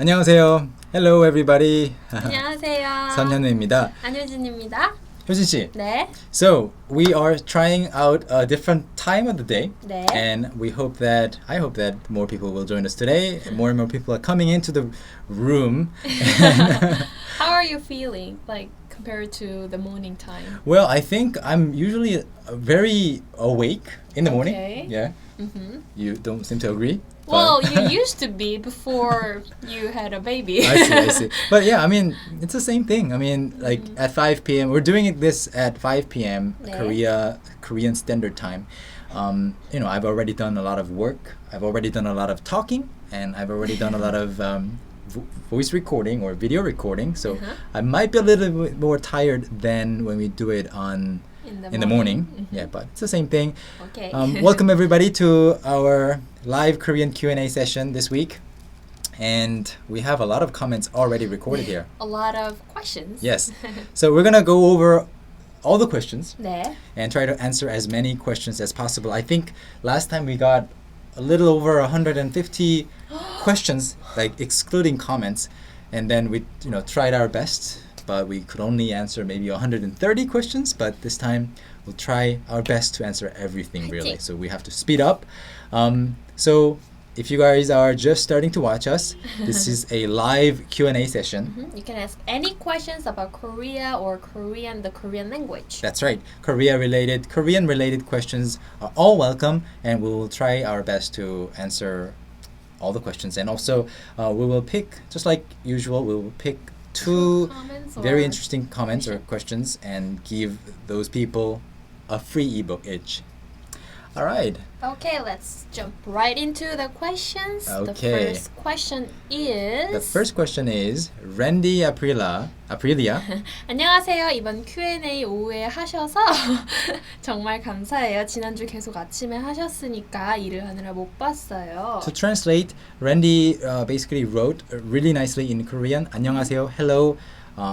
안녕하세요. Hello everybody. 안녕하세요. 선현우입니다. 안효진입니다. 효진 씨. 네. So we are trying out a different time of the day, 네. and I hope that more people will join us today. More and more people are coming into the room. How are you feeling, like compared to the morning time? Well, I think I'm usually very awake in the morning. Okay. Yeah. Mm-hmm. You don't seem to agree. Well, you used to be before you had a baby. I see. But yeah, I mean, it's the same thing. I mean, like at 5 p.m. We're doing this at 5 p.m. 네. Korean Standard Time. I've already done a lot of work. I've already done a lot of talking, and I've already done a lot of voice recording or video recording. So I might be a little bit more tired than when we do it in the morning. Mm-hmm. Yeah, but it's the same thing. Okay. Welcome everybody to our live Korean Q&A session this week. And we have a lot of comments already recorded here. A lot of questions. Yes. So we're going to go over all the questions 네. and try to answer as many questions as possible. I think last time we got a little over 150 questions, like excluding comments. And then we tried our best, but we could only answer maybe 130 questions. But this time we'll try our best to answer everything, really. So we have to speed up. So if you guys are just starting to watch us, this is a live Q&A session. Mm-hmm. You can ask any questions about Korea or the Korean language. That's right. Korean-related questions are all welcome, and we will try our best to answer all the questions. And also, we will pick, just like usual, we will pick two very interesting comments or questions and give those people a free ebook each. All right. Okay, let's jump right into the questions. Okay. The first question is Randy Aprilia. 안녕하세요. 이번 Q&A 오후에 하셔서 정말 감사해요. 지난주 계속 아침에 하셨으니까 일을 하느라 못 봤어요. To translate, Randy basically wrote really nicely in Korean. 안녕하세요. Hello.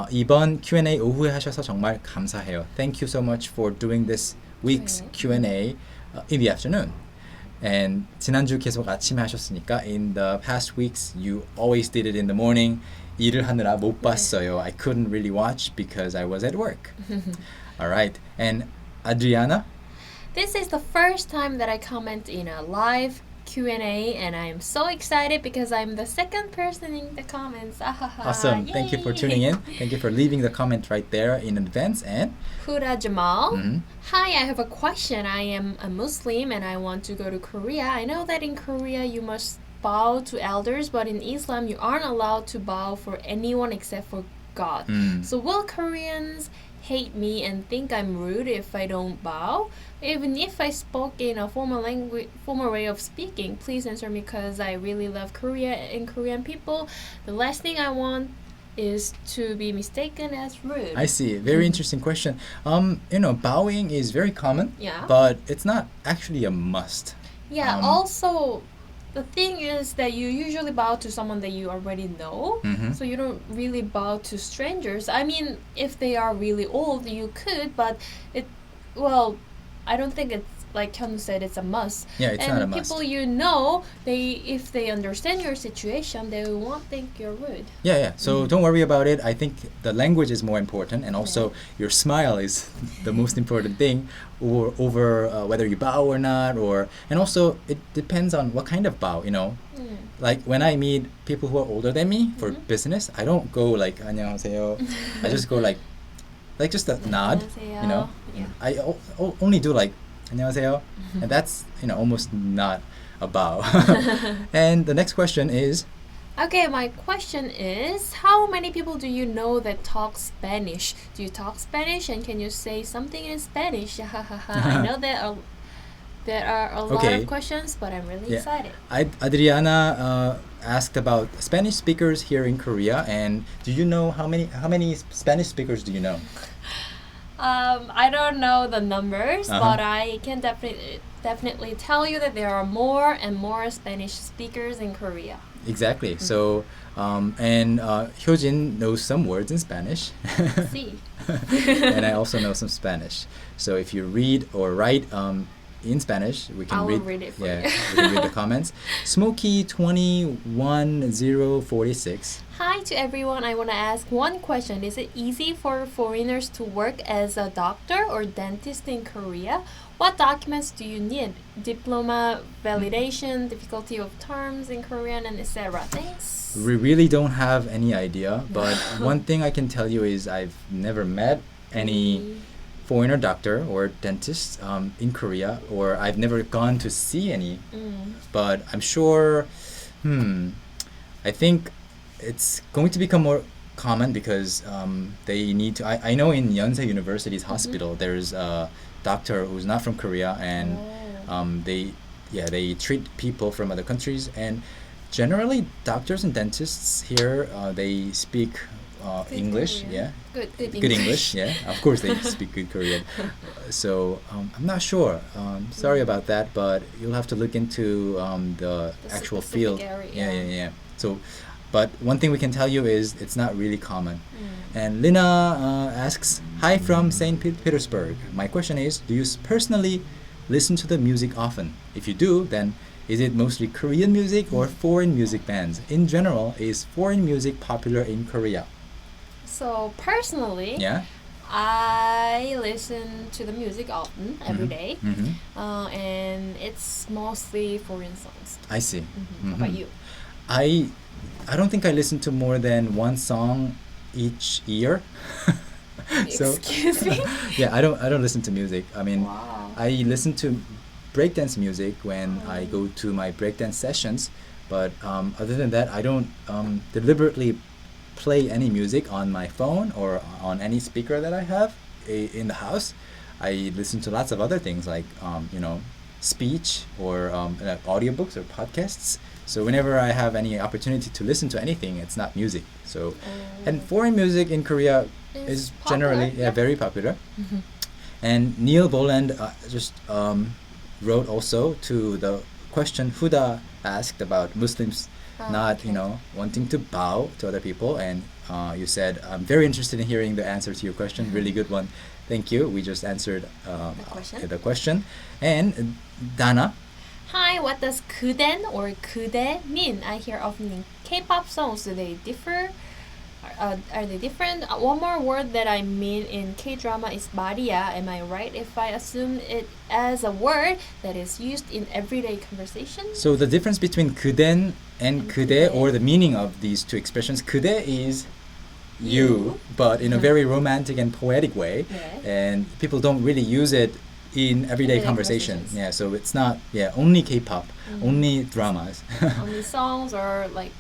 이번 Q&A 오후에 하셔서 정말 감사해요. Thank you so much for doing this week's Q&A in the afternoon. And 지난주 계속 아침에 하셨으니까 in the past weeks you always did it in the morning. 일을 하느라 못 봤어요. I couldn't really watch because I was at work. All right. And Adriana? This is the first time that I comment in a live Q&A, and I'm so excited because I'm the second person in the comments. Awesome. Yay. Thank you for tuning in. Thank you for leaving the comment right there in advance. And Huda Jamal. Mm-hmm. Hi, I have a question. I am a Muslim and I want to go to Korea. I know that in Korea you must bow to elders, but in Islam you aren't allowed to bow for anyone except for God. So will Koreans hate me and think I'm rude if I don't bow? Even if I spoke in a formal way of speaking, please answer me because I really love Korea and Korean people. The last thing I want is to be mistaken as rude. I see. Very interesting question. Bowing is very common, Yeah. but it's not actually a must. Yeah, also the thing is that you usually bow to someone that you already know, so you don't really bow to strangers. I mean, if they are really old, you could, but I don't think it's like Hyun said, it's a must. Yeah, it's not a must. And people you know, if they understand your situation, they won't think you're rude. Yeah. So don't worry about it. I think the language is more important, and also your smile is the most important thing, or over whether you bow or not, and also it depends on what kind of bow. Like when I meet people who are older than me for business, I don't go like 안녕하세요. I just go like just a nod. 안녕하세요. Yeah. I only do like 안녕하세요, and that's almost not a bow. And the next question is, okay, my question is, how many people do you know that talk Spanish? Do you talk Spanish and can you say something in Spanish? I know there are a lot of questions, but I'm really excited. Adriana asked about Spanish speakers here in Korea, and do you know how many Spanish speakers do you know? I don't know the numbers, but I can definitely tell you that there are more and more Spanish speakers in Korea. Exactly. So, and Hyojin knows some words in Spanish. See. And I also know some Spanish. So if you read or write in Spanish. We can I will read. read it for yeah, you. we can read the comments. Smokey21046. Hi to everyone. I want to ask one question. Is it easy for foreigners to work as a doctor or dentist in Korea? What documents do you need? Diploma, validation, difficulty of terms in Korean, and etc. Thanks. We really don't have any idea, but one thing I can tell you is I've never met any foreigner doctor or dentist in Korea, or I've never gone to see any. But I'm sure, I think it's going to become more common because they need to. I know in Yonsei University's hospital there's a doctor who's not from Korea, and they treat people from other countries, and generally doctors and dentists here they speak English. Korean. Yeah, Good good English. Yeah, of course they speak good Korean. So I'm not sure. Sorry about that, but you'll have to look into the actual specific field. area. Yeah. So, but one thing we can tell you is it's not really common. And Lina asks, "Hi from St. Petersburg. My question is, do you personally listen to the music often? If you do, then is it mostly Korean music or foreign music bands? In general, is foreign music popular in Korea?" So personally, Yeah. I listen to the music often every day, and it's mostly foreign songs. I see. How about you? I don't think I listen to more than one song each year. So Excuse me? yeah, I don't listen to music. I mean, Wow. I listen to breakdance music when I go to my breakdance sessions, but other than that, I don't deliberately play any music on my phone or on any speaker that I have in the house. I listen to lots of other things like speech or audiobooks or podcasts. So whenever I have any opportunity to listen to anything, it's not music. So and foreign music in Korea is generally popular, yeah. very popular. And Neil Boland just wrote also to the question Huda asked about Muslims not wanting to bow to other people, and you said, "I'm very interested in hearing the answer to your question." Really good one. Thank you. We just answered the question. And Dana. Hi, what does 그댄 or 그대 mean? I hear often in K-pop songs. Do they differ? Are they different? One more word that I mean in K-drama is Maria. Am I right if I assume it as a word that is used in everyday conversation? So the difference between 그댄 and 그대, or the meaning of these two expressions, 그대 is you, but in a very romantic and poetic way, and people don't really use it in everyday conversation. conversations. Yeah, so it's not only K-pop, only dramas. Only songs or like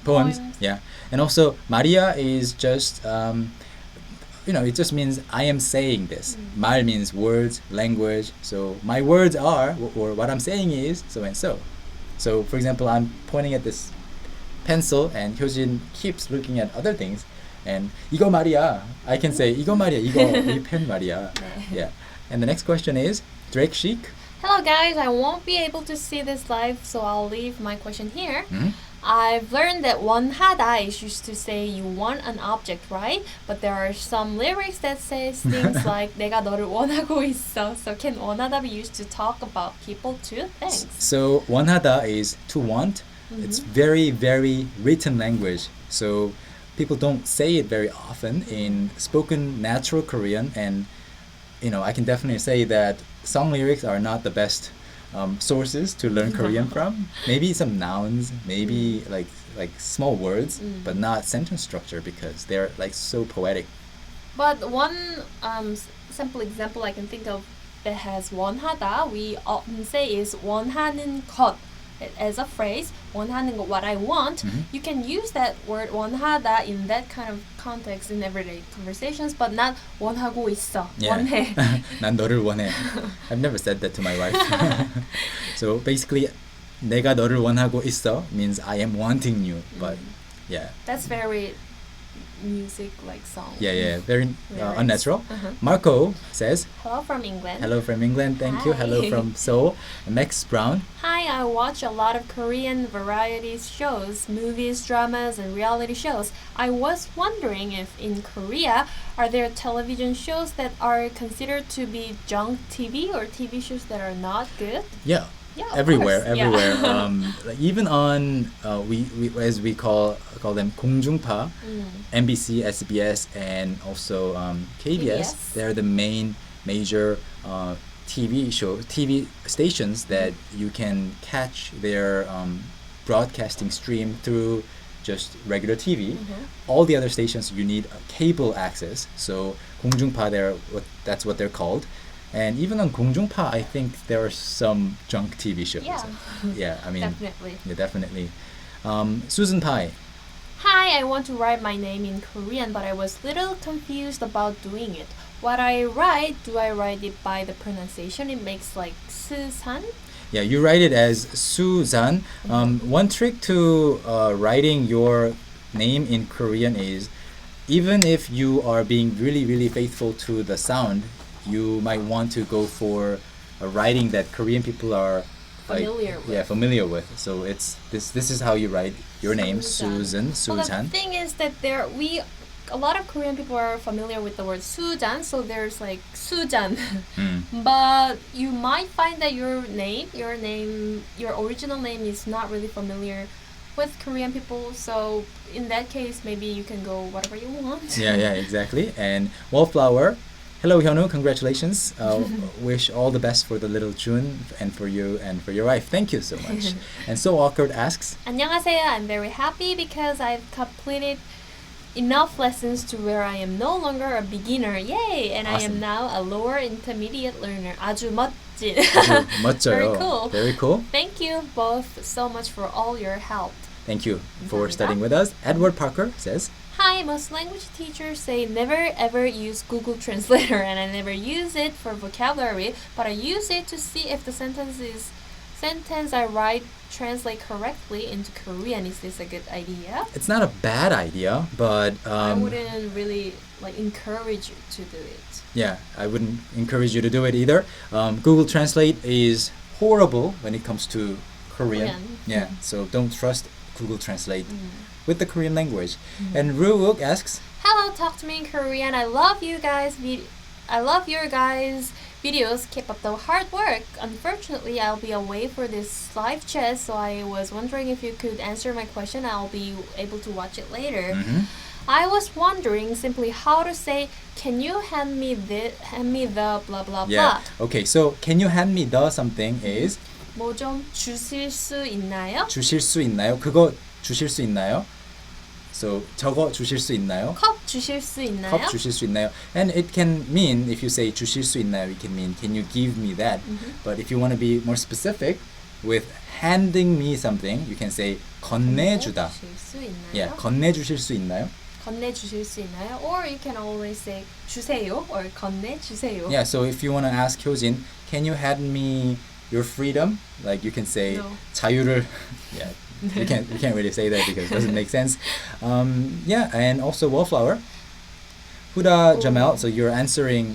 Poems, yeah. And also Maria is just it just means I am saying this. 말 means words, language. So my words are, or what I'm saying is so and so. So for example, I'm pointing at this pencil and Hyojin keeps looking at other things, and 이거 말이야. I can say 이거 말이야. 이거 이 펜 말이야. Yeah. And the next question is Drake Chic. Hello guys, I won't be able to see this live, so I'll leave my question here. Mhm. I've learned that 원하다 is used to say you want an object, right? But there are some lyrics that says things like 내가 너를 원하고 있어. So can 원하다 be used to talk about people too? Thanks. So 원하다 is to want. It's very, very written language. So people don't say it very often in spoken natural Korean, and I can definitely say that song lyrics are not the best sources to learn Korean from. Maybe some nouns, maybe like small words, but not sentence structure because they're like so poetic. But one simple example I can think of that has 원하다, we often say is 원하는 것. As a phrase, 원하는 것, what I want, you can use that word 원하다 in that kind of context in everyday conversations, but not 원하고 있어, 원해. 난 너를 원해. I've never said that to my wife. So basically, 내가 너를 원하고 있어 means I am wanting you, but yeah. That's very music like song. Yeah, very Lyrics. unnatural. Uh-huh. Marco says, Hello from England. hello from England, thank you. Hi. Hello from Seoul. Max Brown. Hi, I watch a lot of Korean variety shows, movies, dramas, and reality shows. I was wondering if in Korea, are there television shows that are considered to be junk TV or TV shows that are not good? Yeah. Yeah, of Everywhere. course. Yeah. Like even on we as we call them 공중파, MBC, SBS, and also KBS. KBS. They're the main major TV stations that you can catch their broadcasting stream through just regular TV. All the other stations you need cable access. So 공중파, that's what they're called. And even on 공중파, I think there are some junk TV shows. Yeah. Yeah, I mean, Definitely. yeah, definitely. Susan Pai. Hi, I want to write my name in Korean, but I was little confused about doing it. What I write, do I write it by the pronunciation? It makes like Susan. Yeah, you write it as Susan. One trick to writing your name in Korean is, even if you are being really, really faithful to the sound, you might want to go for a writing that Korean people are Familiar with. Yeah, familiar with. So it's this is how you write your name, Susan. Well, the Susan. thing is that a lot of Korean people are familiar with the word Sujan, so there's like Sujan. But you might find that your original name is not really familiar with Korean people. So in that case, maybe you can go whatever you want. Yeah, exactly. And Wallflower. Hello, Hyunwoo. Congratulations. Wish all the best for the little June and for you and for your wife. Thank you so much. And So Awkward asks, 안녕하세요. I'm very happy because I've completed enough lessons to where I am no longer a beginner. Yay! And I Awesome. am now a lower intermediate learner. 아주 멋진. 아주 멋져요. Very cool. Very cool. Thank you both so much for all your help. Thank you for 감사합니다. studying with us. Edward Parker says, Hi, most language teachers say never ever use Google Translator, and I never use it for vocabulary, but I use it to see if the sentence I write translate correctly into Korean. Is this a good idea? it's not a bad idea, but I wouldn't really encourage you to do it. yeah, I wouldn't encourage you to do it either. Google Translate is horrible when it comes to Korean. Yeah, so don't trust Google Translate with the Korean language. And Ruwook asks, Hello, talk to me in Korean. I love you guys. I love your guys' videos. Keep up the hard work. Unfortunately, I'll be away for this live chat, so I was wondering if you could answer my question. I'll be able to watch it later. I was wondering simply how to say, can you hand me the blah blah yeah, blah. okay, so can you hand me the something is 뭐 좀 주실 수 있나요? 주실 수 있나요? 그거 주실 수 있나요? So 저거 주실 수 있나요? 컵 주실 수 있나요? 컵 주실 수 있나요? And it can mean, if you say 주실 수 있나요, it can mean, can you give me that? But if you want to be more specific with handing me something, you can say 건네주다. 주실 수 있나요? Yeah, 건네주실 수 있나요? 건네주실 수 있나요? Or you can always say 주세요 or 건네주세요. Yeah, so if you want to ask Hyojin, can you hand me your freedom? Like you can say No. 자유를. Yeah, you can't really say that because it doesn't make sense. Yeah, and also Wallflower. Huda Jamal, so you're answering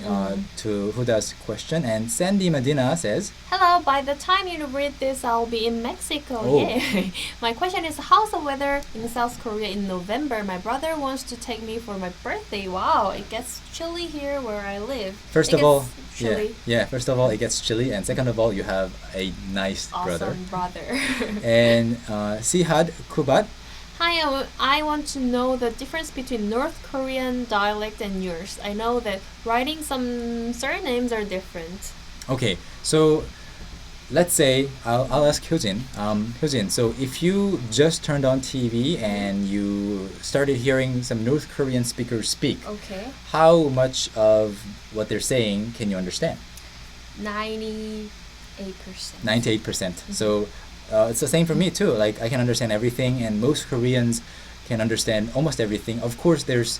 to Huda's question, and Sandy Medina says, Hello, by the time you read this, I'll be in Mexico. Oh. Yay! My question is, how's the weather in South Korea in November? My brother wants to take me for my birthday. Wow, it gets chilly here where I live. first It of all, gets chilly. yeah, first of all, it gets chilly, and second of all, you have a nice brother. Awesome brother. And Sihad Kubat, Hi, I want to know the difference between North Korean dialect and yours. I know that writing some surnames are different. okay, so let's say I'll ask Hyojin. Hyojin, so if you just turned on TV and you started hearing some North Korean speakers speak, Okay. how much of what they're saying can you understand? 98%. 98%. So it's the same for me too. Like I can understand everything, and most Koreans can understand almost everything. Of course, there's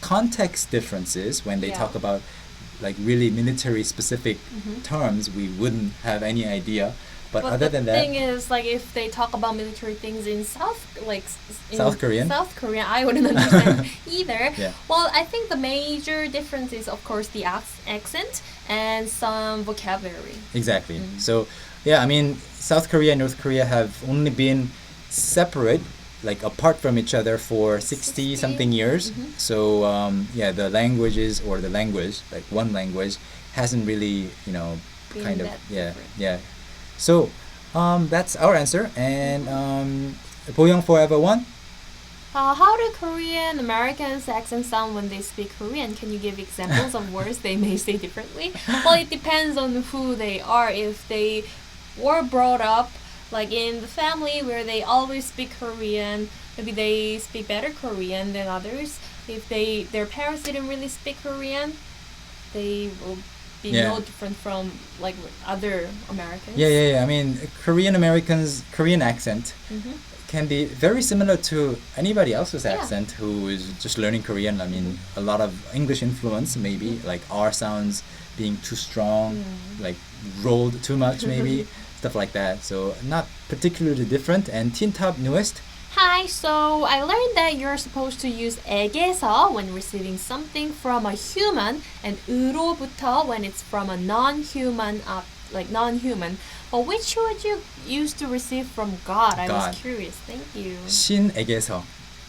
context differences when they Yeah. talk about like really military specific terms. We wouldn't have any idea. But But other the than that, thing is, like, if they talk about military things in South Korean? South Korean, I wouldn't understand either. Yeah. Well, I think the major difference is, of course, the accent and some vocabulary. exactly. So, yeah, I mean, South Korea and North Korea have only been separate, like apart from each other for 60 something years. So, yeah, the languages or the language, like one language, hasn't really, Been kind of, that yeah, different. yeah. So, that's our answer. And Boyoung Forever One. How do Korean Americans accent sound when they speak Korean? Can you give examples of words they may say differently? Well, it depends on who they are. If they were brought up like in the family where they always speak Korean, maybe they speak better Korean than others. If their parents didn't really speak Korean, they will be Yeah. no different from like other Americans. Yeah. I mean, Korean Americans, Korean accent can be very similar to anybody else's Yeah. accent who is just learning Korean. I mean, a lot of English influence, maybe, like R sounds being too strong, like rolled too much, maybe, stuff like that. So, not particularly different. And Teen Top newest. Hi, so I learned that you're supposed to use 에게서 when receiving something from a human and 으로부터 when it's from a non-human, non-human. But which would you use to receive from God? I God. was curious. Thank you. 신에게서.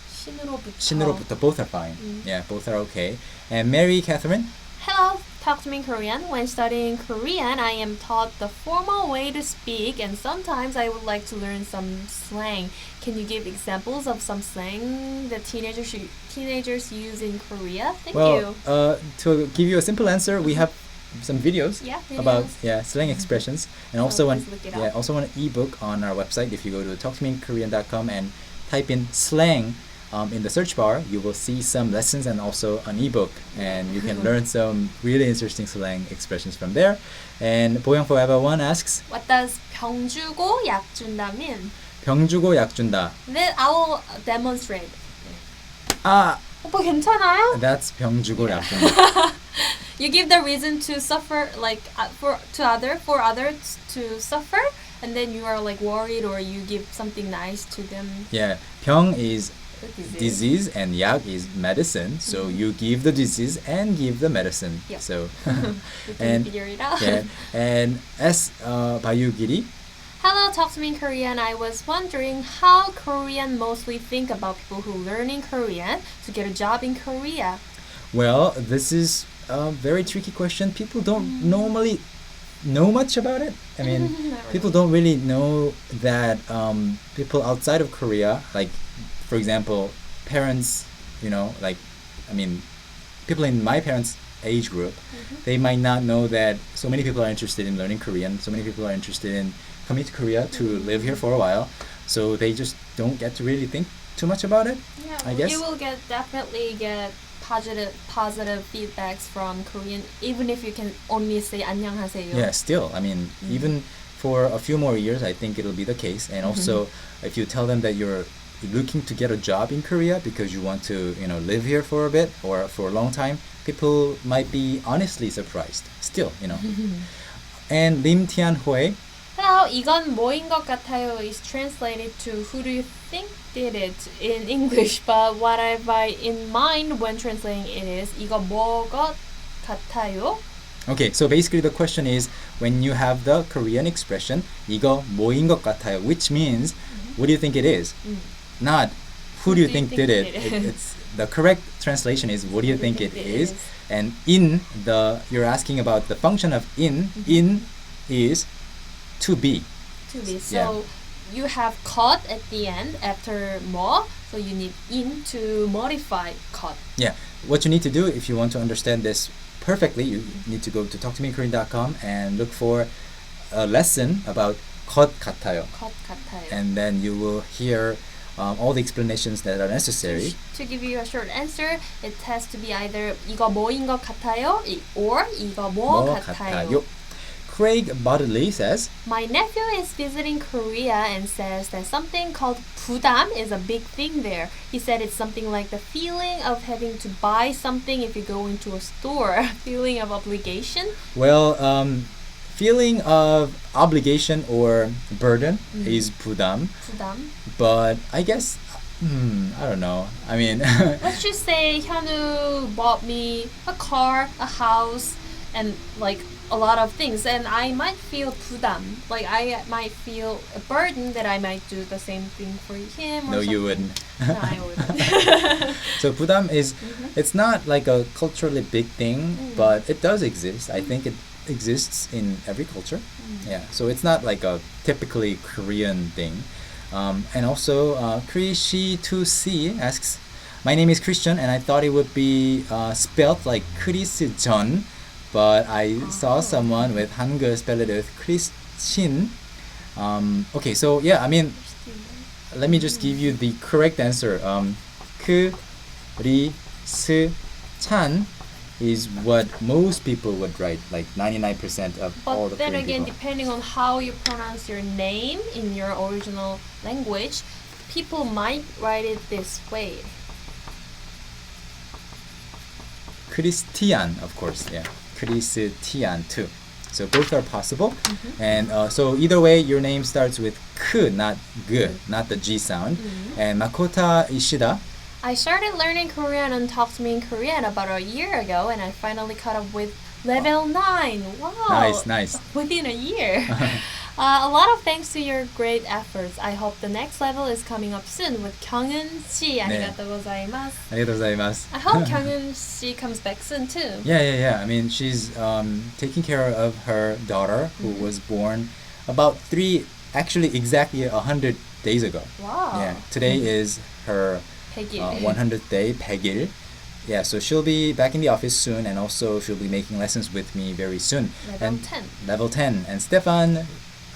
신으로부터. 신으로부터. Both are fine. Yeah, both are okay. And Mary Catherine. Hello, talk to me in Korean. When studying Korean, I am taught the formal way to speak, and sometimes I would like to learn some slang. Can you give examples of some slang that teenagers use in Korea? Thank you. To give you a simple answer, we have some videos, Yeah, about videos. slang expressions, and also please look it up. also an ebook on our website. If you go to talktomeinkorean.com and type in slang in the search bar, you will see some lessons and also an ebook, and you can learn some really interesting slang expressions from there. And Boyoung Forever One asks, What does 병 주고 약 준다 mean? 병 주고 약 준다. Then I will demonstrate. Ah, 오빠 괜찮아요? that's 병 주고 약 준다. You give the reason to suffer, like for others to suffer, and then you are like worried, or you give something nice to them. Yeah, 병 is The disease and 약 is medicine. So you give the disease and give the medicine. Yep. So You can and figure it out. yeah, and S 바유길이. Hello, talk to me in Korean. I was wondering how Korean mostly think about people who learning Korean to get a job in Korea. Well, this is a very tricky question. People don't normally know much about it. I mean, Not people really. don't really know that people outside of Korea, like for example, parents, people in my parents' age group, they might not know that so many people are interested in learning Korean, so many people are interested in coming to Korea to live here for a while, so they just don't get to really think too much about it, Yeah, I guess. you will definitely get positive feedbacks from Korean, even if you can only say 안녕하세요. Yeah, still, I mean, even for a few more years, I think it'll be the case. And also, if you tell them that you're looking to get a job in Korea because you want to, live here for a bit or for a long time, people might be honestly surprised. Still, And Lim Tian Hui. Hello, 이건 뭐인 것 같아요 is translated to who do you think did it in English, but what I've in mind when translating it is 이거 뭐것 같아요? Okay, so basically the question is when you have the Korean expression 이거 뭐인 것 같아요, which means what do you think it is? Not who do you think did it? It's the correct translation is what do you think it is? And you're asking about the function of in is to be. To be. So Yeah. you have caught at the end after 뭐, so you need in to modify caught. Yeah. What you need to do if you want to understand this perfectly, you need to go to talktomeinkorean.com and look for a lesson about 것 같아요. 것 같아요. And then you will hear all the explanations that are necessary. To give you a short answer, it has to be either 이거 뭐인 것 같아요 or 이거 뭐 같아요. Craig Bodley says, My nephew is visiting Korea and says that something called 부담 is a big thing there. He said it's something like the feeling of having to buy something if you go into a store, feeling of obligation. well, feeling of obligation or burden is 부담. 부담. But I guess, I don't know. I mean, Let's just say Hyunwoo bought me a car, a house, and like a lot of things, and I might feel 부담. Like I might feel a burden that I might do the same thing for him. Or no, you something. wouldn't. No, I wouldn't. So 부담 is, it's not like a culturally big thing, but it does exist. I think it exists in every culture. Yeah, so it's not like a typically Korean thing. And also, Krishi2C asks, my name is Christian and I thought it would be spelled like Christian, but I saw someone with Hangul spell it with Christian. Okay, so yeah, I mean, let me just give you the correct answer. Christian is what most people would write, like 99% of all the But then Korean again, people. depending on how you pronounce your name in your original language, people might write it this way. Christian, of course, yeah. Christian too. So both are possible. And so either way, your name starts with K, not G, not the G sound. And Makota Ishida. I started learning Korean on Talk to Me in Korean about a year ago, and I finally caught up with level 9. Wow! Nice. Within a year. A lot of thanks to your great efforts. I hope the next level is coming up soon with Kyungin 씨. 아리가또 고자이마스. arigatou gozaimasu. I hope Kyungin 씨 comes back soon too. Yeah. I mean, she's taking care of her daughter who was born about exactly 100 days ago. Wow. Yeah, today is her 100일. 100th day, 100일. Yeah, so she'll be back in the office soon, and also she'll be making lessons with me very soon. Level 10. And Stefan,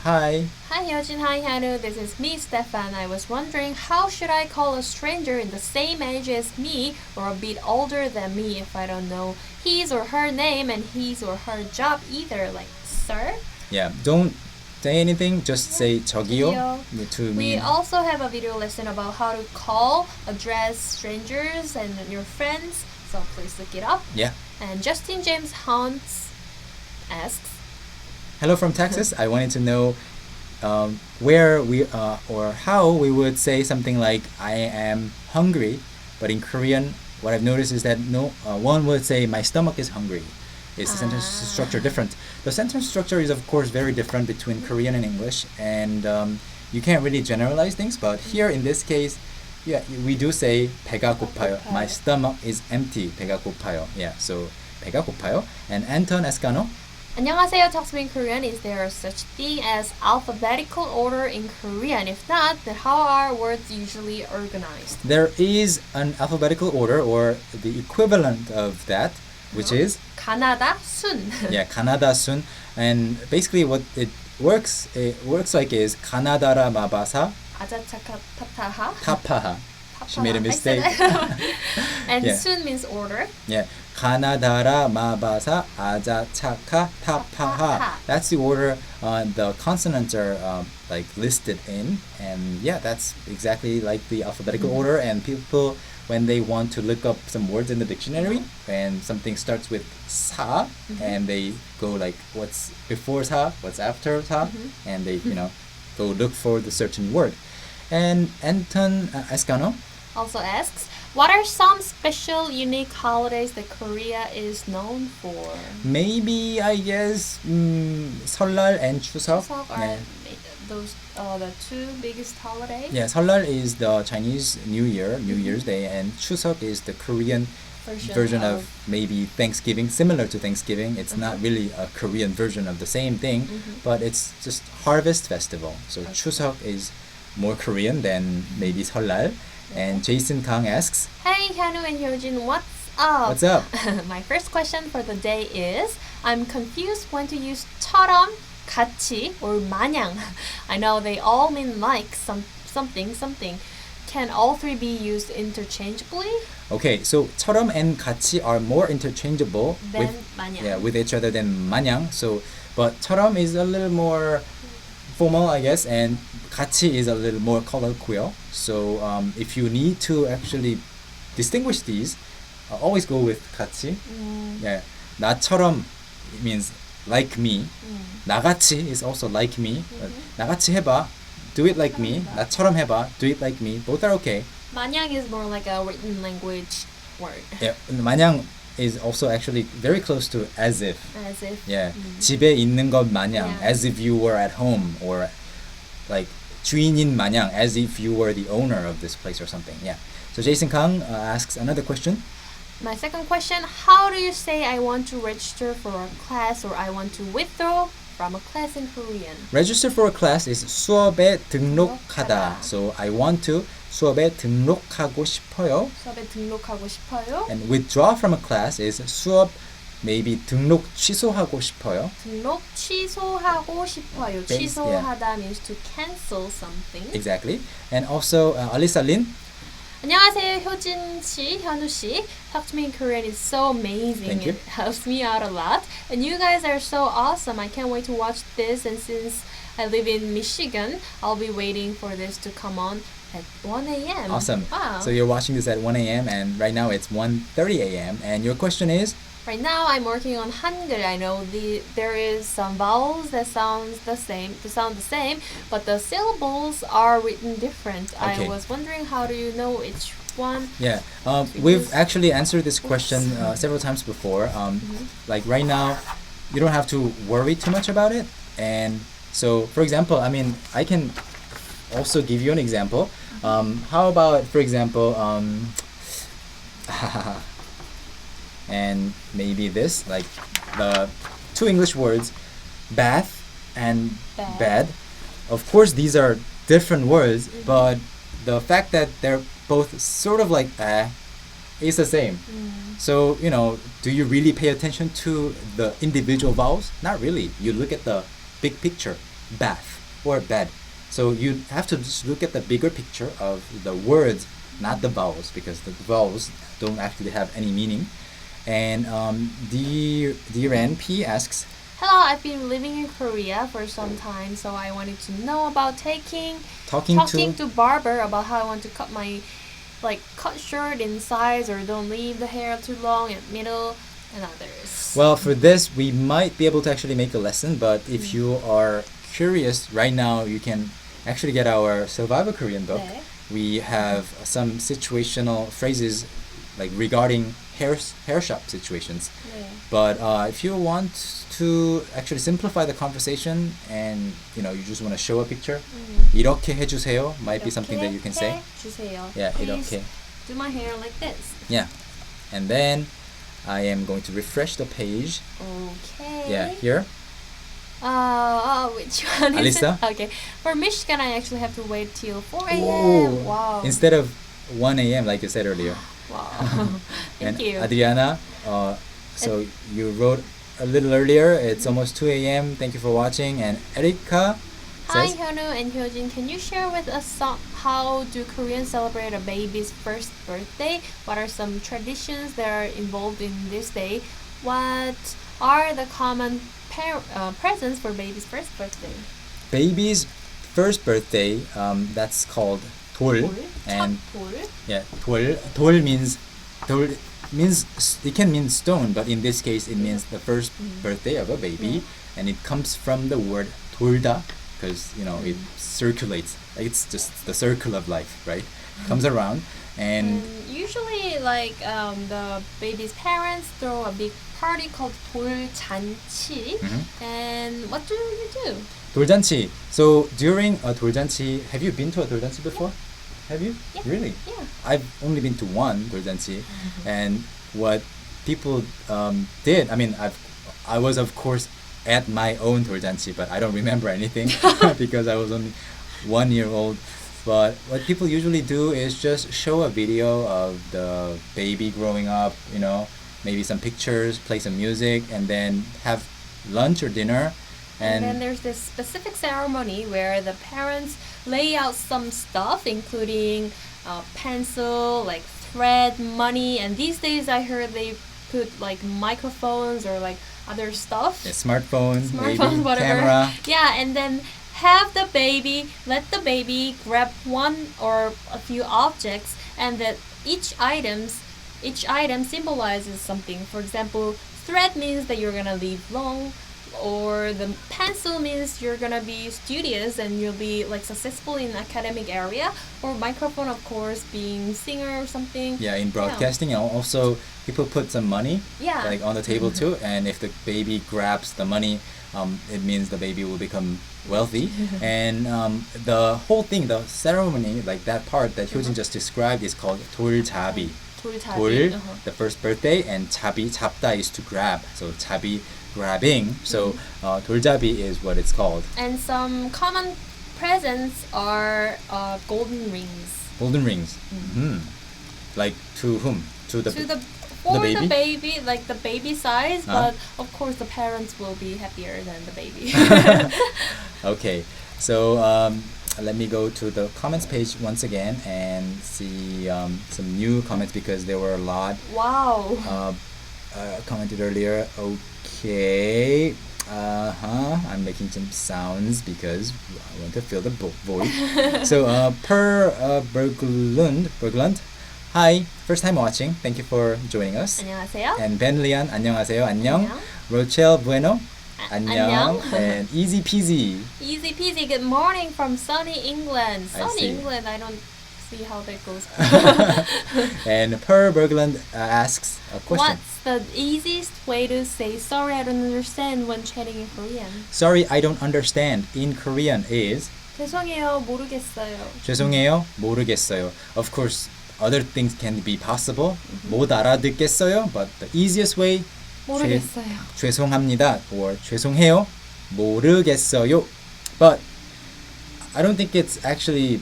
hi. Hi Hyojin, hi Hanu, this is me Stefan. I was wondering how should I call a stranger in the same age as me or a bit older than me if I don't know his or her name and his or her job either, like sir? Yeah, don't say anything, just say 저기요 to We me. also have a video lesson about how to call, address strangers and your friends, so please look it up. Yeah. And Justin James Hunts asks, Hello from Texas. I wanted to know where we or how we would say something like I am hungry, but in Korean, what I've noticed is that one would say my stomach is hungry. Is the sentence structure different? The sentence structure is of course very different between Korean and English, and you can't really generalize things. But here in this case, yeah, we do say 배가 고파요. My stomach is empty. 배가 고파요. Yeah, so 배가 고파요. And Anton Escano. 안녕하세요, Talk to Me in Korean. Is there such thing as alphabetical order in Korean? If not, then how are words usually organized? There is an alphabetical order or the equivalent of that, which is 가나다 순. yeah, Canada sun. And basically what it works like is 가나다라 마바사 아자차카 타타하. 타파하. She made a mistake. And Yeah. 순 means order. Yeah. 가나다라 마바사 아자차카 타파하. That's the order the consonants are like listed in, and yeah, that's exactly like the alphabetical order. And people, when they want to look up some words in the dictionary and something starts with sa, and they go like what's before sa, what's after sa, and they go look for the certain word. And Anton Escano Also asks, what are some special, unique holidays that Korea is known for? maybe I guess 설날 and 추석. Chuseok are those the two biggest holidays. Yeah, 설날 is the Chinese New Year, New Year's Day, and 추석 is the Korean version of maybe Thanksgiving, similar to Thanksgiving. It's not really a Korean version of the same thing, but it's just harvest festival. So 추석 is more Korean than maybe 설날. And Jason Kang asks, Hey Hyunwoo and Hyojin, what's up? what's up? My first question for the day is, I'm confused when to use 처럼, 같이, or 마냥. I know they all mean like something. Can all three be used interchangeably? Okay, so 처럼 and 같이 are more interchangeable Than 마냥. with each other than 마냥. So, but 처럼 is a little more formal, I guess, and 같이 is a little more colloquial. So, if you need to actually distinguish these, always go with 같이. Yeah, 나처럼 means like me. 나같이 is also like me. 나같이 해봐. Do it like me. 나처럼 해봐. Do it like me. Both are okay. 마냥 is more like a written language word. Yeah, 마냥 is also actually very close to as if. As if. Yeah, 집에 있는 것 마냥, Yeah. as if you were at home, or like 주인인 마냥, as if you were the owner of this place or something. Yeah. So Jason Kang asks another question. My second question, how do you say I want to register for a class or I want to withdraw from a class in Korean? Register for a class is 수업에 등록하다. 등록하다. So I want to 수업에 등록하고 싶어요. 수업에 등록하고 싶어요. And withdraw from a class is 수업 maybe 등록 취소하고 싶어요. 등록 취소하고 싶어요. Base, 취소하다 means to cancel something. Exactly. And also Alisa Lin. 안녕하세요, 효진 씨, 현우 씨. Talk to me in Korean is so amazing. Thank you. It helps me out a lot. And you guys are so awesome. I can't wait to watch this. And since I live in Michigan, I'll be waiting for this to come on at 1 a.m. Awesome. Wow. So you're watching this at 1 a.m. and right now it's 1:30 a.m. And your question is? Right now, I'm working on Hangul. I know there is some vowels that sound the same, but the syllables are written different. Okay. I was wondering, how do you know which one? Yeah, we've actually answered this question several times before. Like right now, you don't have to worry too much about it. And so, for example, I mean, I can also give you an example. How about, for example, and maybe this, like the two English words, bath and Bed. bed. Of course, these are different words, but the fact that they're both sort of like is the same. So, you know, do you really pay attention to the individual vowels? Not really. You look at the big picture, bath or bed. So you have to just look at the bigger picture of the words, not the vowels, because the vowels don't actually have any meaning. And Diren P asks, Hello, I've been living in Korea for some time, so I wanted to know about talking to barber about how I want to cut my cut short in size or don't leave the hair too long at middle and others. Well, for this, we might be able to actually make a lesson, but if you are curious, right now you can actually get our Survivor Korean book. 네. We have some situational phrases like regarding hair shop situations. 네. But if you want to actually simplify the conversation and you just want to show a picture, 이렇게 해주세요 might be something that you can say. 해주세요. Yeah, Please 이렇게. do my hair like this. Yeah, and then I am going to refresh the page. Okay. Yeah, here. Which one is Alisa? it? Okay. For Michigan, I actually have to wait till 4 a.m. Ooh. Wow. Instead of 1 a.m. like you said earlier. Wow. And Thank you. Adriana, so you wrote a little earlier. It's almost 2 a.m. Thank you for watching. And Erika Hi, says, Hyunwoo and Hyojin. Can you share with us how do Koreans celebrate a baby's first birthday? What are some traditions that are involved in this day? What are the common presents for baby's first birthday? baby's first birthday, that's called 돌. And 돌? yeah, 돌 means it can mean stone, but in this case it means the first birthday of a baby, and it comes from the word 돌다, because it circulates. It's just the circle of life, right? Comes around, and usually the baby's parents throw a big party called 돌잔치. And what do you do? 돌잔치. So during a 돌잔치, have you been to a 돌잔치 before? Have you? Yeah. Really? Yeah. I've only been to one 돌잔치, and what people did. I mean, I was of course at my own 돌잔치, but I don't remember anything because I was only 1 year old. But what people usually do is just show a video of the baby growing up, maybe some pictures, play some music, and then have lunch or dinner. And then there's this specific ceremony where the parents lay out some stuff, including pencil, thread, money, and these days I heard they put microphones or other stuff. Yeah, smartphone, maybe, whatever. camera. Yeah, and then let the baby grab one or a few objects, and that each item symbolizes something. For example, thread means that you're gonna live long, or the pencil means you're gonna be studious and you'll be like successful in academic area, or microphone of course being singer or something. Yeah, in broadcasting, and also people put some money Yeah. like on the table too, and if the baby grabs the money, it means the baby will become wealthy. And the whole thing, the ceremony, like that part that Hyojin just described, is called 돌잡이. 돌, the first birthday, and 잡이, 잡다 is to grab. So 잡이, grabbing. So 돌잡이 is what it's called. And some common presents are golden rings. Golden rings. Like to whom? For the baby, like the baby size, but of course the parents will be happier than the baby. Okay, so let me go to the comments page once again and see some new comments, because there were a lot. Wow. Commented earlier. Okay. I'm making some sounds because I want to fill the void. So per Berglund. Hi, first time watching. Thank you for joining us. 안녕하세요. And Ben Lian, 안녕하세요. 안녕. 안녕. Rochelle Bueno, 안녕. And Easy Peasy. Easy peasy. Good morning from sunny England. I Sunny see. England. I don't see how that goes. And Per Berglund asks a question. What's the easiest way to say sorry I don't understand when chatting in Korean? Sorry, I don't understand in Korean is 죄송해요, 모르겠어요. 죄송해요, 모르겠어요. Of course, other things can be possible. 못 알아듣겠어요, but the easiest way, 모르겠어요. 죄송합니다 or 죄송해요, 모르겠어요. But I don't think it's actually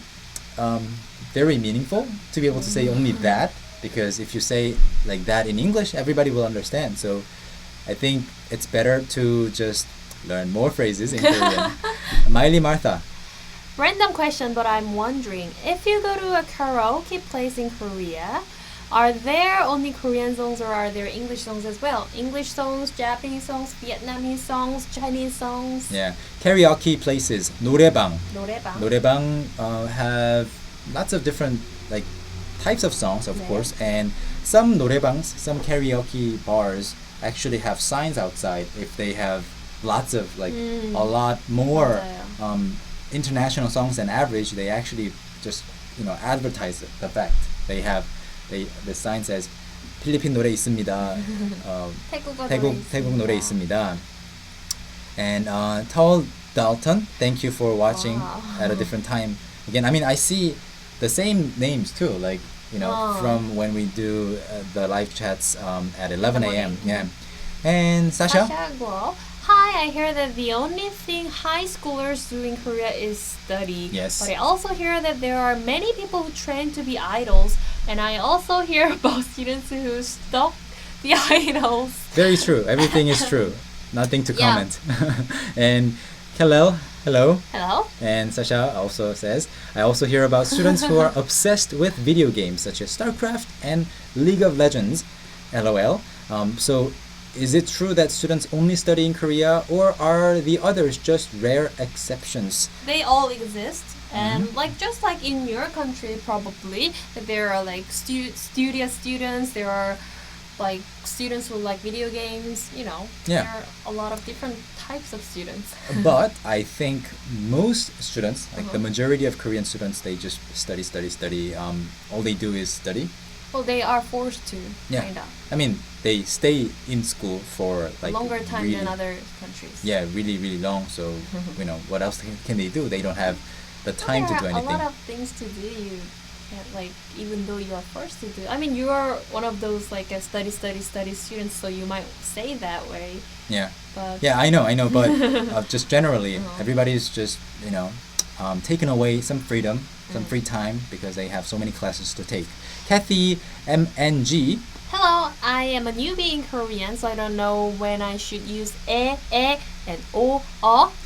very meaningful to be able to say only that, because if you say like that in English, everybody will understand. So I think it's better to just learn more phrases in Korean. Miley Martha. Random question, but I'm wondering, if you go to a karaoke place in Korea, are there only Korean songs or are there English songs as well? English songs, Japanese songs, Vietnamese songs, Chinese songs? Yeah, karaoke places, 노래방. 노래방. 노래방 have lots of different like types of songs, of course, and some 노래방s, some karaoke bars actually have signs outside if they have lots of like a lot more international songs than average. They actually just advertise the fact the sign says 필리핀 노래 있습니다. 태국 노래 있습니다. And Tall Dalton, thank you for watching at a different time. Again, I mean, I see the same names too, like from when we do the live chats at 11 a.m. Yeah. And Sasha. Guo. Hi, I hear that the only thing high schoolers do in Korea is study. Yes. But I also hear that there are many people who train to be idols, and I also hear about students who stalk the idols. Very true. Everything is true. Nothing to comment. And hello. Hello. And Sasha also says, I also hear about students who are obsessed with video games such as StarCraft and League of Legends. LOL. So is it true that students only study in Korea, or are the others just rare exceptions? They all exist. And just like in your country, probably, that there are like studious students, there are like students who like video games, there are a lot of different types of students. But I think most students, like the majority of Korean students, they just study. All they do is study. Well, they are forced to, kind of. I mean, they stay in school for like longer time really, than other countries. Yeah, really, really long. So, what else can they do? They don't have the time to do anything. There are a lot of things to do. You can't, like, even though you are forced to do. I mean, you are one of those like a study students, so you might say that way. Yeah. But yeah, I know, but just generally, everybody's just taken away some freedom, some free time because they have so many classes to take. Kathy MNG. Hello, I am a newbie in Korean, so I don't know when I should use and o.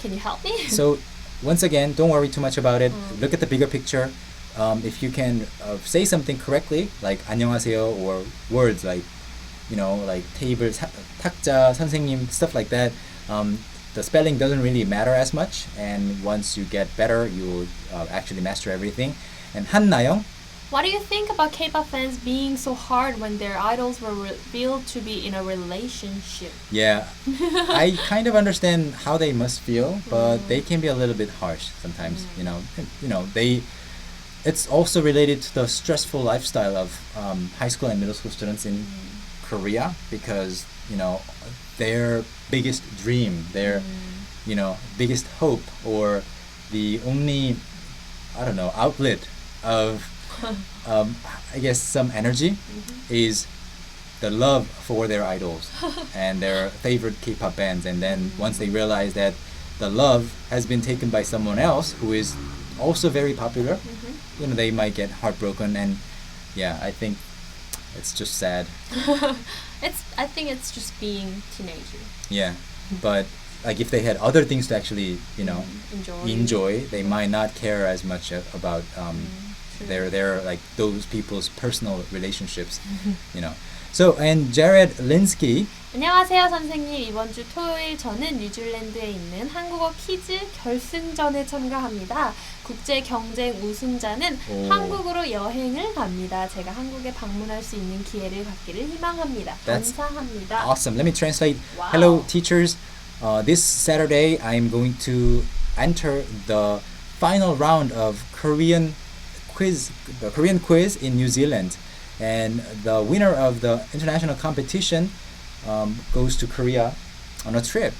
Can you help me? So, once again, don't worry too much about it. Look at the bigger picture. If you can say something correctly, like 안녕하세요, or words like, like table, 탁자, 선생님, stuff like that, the spelling doesn't really matter as much. And once you get better, you will actually master everything. And 한나영, What do you think about K-pop fans being so hard when their idols were revealed to be in a relationship? Yeah, I kind of understand how they must feel, but they can be a little bit harsh sometimes. They. It's also related to the stressful lifestyle of high school and middle school students in Korea because their biggest dream, their biggest hope, or the only outlet of I guess some energy is the love for their idols and their favorite K-pop bands. And then once they realize that the love has been taken by someone else who is also very popular, they might get heartbroken. And yeah, I think it's just sad. I think it's just being teenager. Yeah, but like if they had other things to actually enjoy, they might not care as much about their like those people's personal relationships. So, and Jared Linsky. 안녕하세요 선생님. 이번 주 토요일 저는 뉴질랜드에 있는 한국어 퀴즈 결승전에 참가합니다. 국제 경쟁 우승자는 한국으로 여행을 갑니다. 제가 한국에 방문할 수 있는 기회를 갖기를 희망합니다. 감사합니다. Awesome. Let me translate. Wow. Hello teachers. This Saturday I'm going to enter the final round of the Korean quiz in New Zealand. And the winner of the international competition goes to Korea on a trip.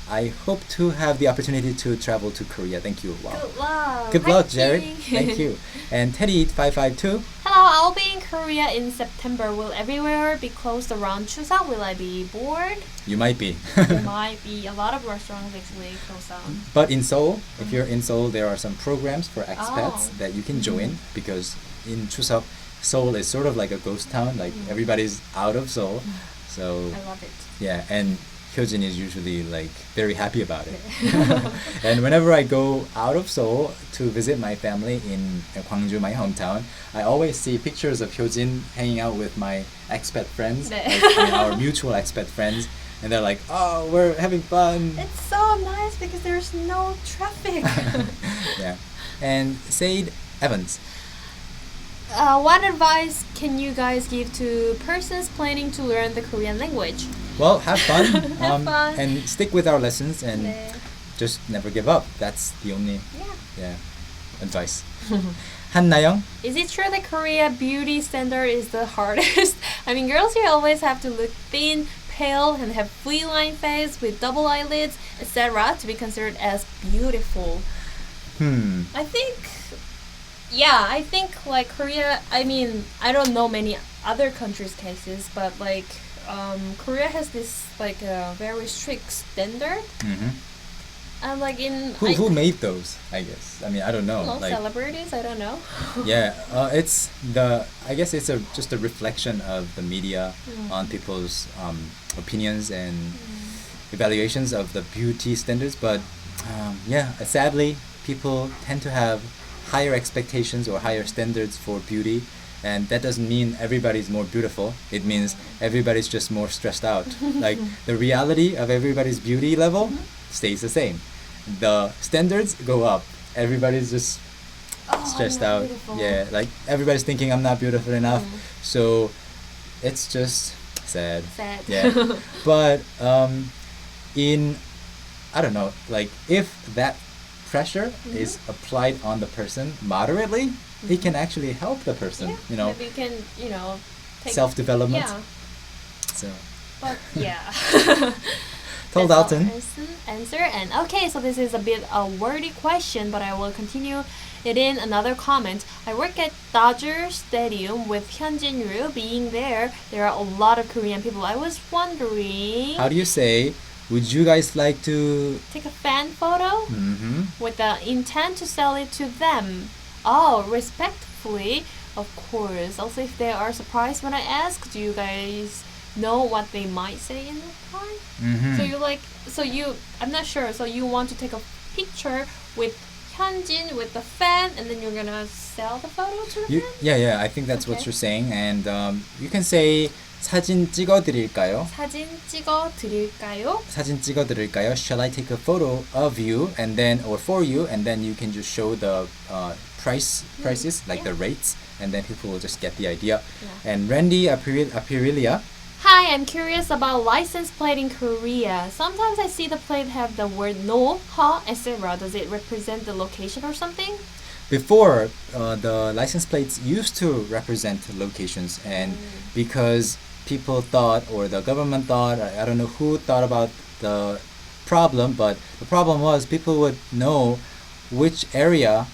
I hope to have the opportunity to travel to Korea. Thank you. Wow. Good luck. Good luck, Jared. Thank you. And Teddy552. Hello, I'll be in Korea in September. Will everywhere be closed around Chuseok? Will I be bored? You might be. There might be. A lot of restaurants actually closed down. But in Seoul, if you're in Seoul, there are some programs for expats that you can join because in Chuseok, Seoul is sort of like a ghost town. Like everybody's out of Seoul. So I love it. yeah, and Hyojin is usually like very happy about it. And whenever I go out of Seoul to visit my family in Gwangju, my hometown, I always see pictures of Hyojin hanging out with my expat friends, like, our mutual expat friends, and they're like, "Oh, we're having fun." It's so nice because there's no traffic. Yeah, and Said Evans. What advice can you guys give to persons planning to learn the Korean language? Well, have fun. Have fun. And stick with our lessons and just never give up. That's the only advice. 한나영. Is it true that Korea beauty standard is the hardest? I mean, girls here always have to look thin, pale, and have flea-line face with double eyelids, etc. to be considered as beautiful. I think like Korea, I mean, I don't know many other countries' cases, but like Korea has this like a very strict standard. And like who made those? I guess. I mean, I don't know. Like, celebrities, I don't know. Yeah, I guess it's just a reflection of the media on people's opinions and evaluations of the beauty standards. But sadly, people tend to have higher expectations or higher standards for beauty, and that doesn't mean everybody's more beautiful. It means everybody's just more stressed out. Like the reality of everybody's beauty level stays the same. The standards go up. Everybody's just stressed out. Beautiful. Yeah, like everybody's thinking I'm not beautiful enough. So it's just sad. Yeah. But I don't know, like if that pressure is applied on the person moderately, it can actually help the person. Maybe you can, take self-development. Yeah. So. But yeah. Tell Dalton. Answer. And okay, so this is a bit a wordy question, but I will continue it in another comment. I work at Dodger Stadium with Hyunjin Ryu. Being there are a lot of Korean people. I was wondering. How do you say? Would you guys like to take a fan photo with the intent to sell it to them? Oh, respectfully, of course. Also, if they are surprised when I ask, do you guys know what they might say in reply? So I'm not sure. So you want to take a picture with Hyunjin with the fan, and then you're gonna sell the photo to the fan? Yeah, I think that's what Okay. you're saying. And you can say 사진 찍어드릴까요? 사진 찍어 드릴까요? 사진 찍어드릴까요? Shall I take a photo of you and then or for you and then you can just show the prices like the rates and then people will just get the idea. Yeah. And Randy Apirilia. Hi, I'm curious about license plate in Korea. Sometimes I see the plate have the word no, ha, etc. Does it represent the location or something? Before, the license plates used to represent locations, and because people thought, or the government thought, I don't know who thought about the problem, but the problem was people would know which area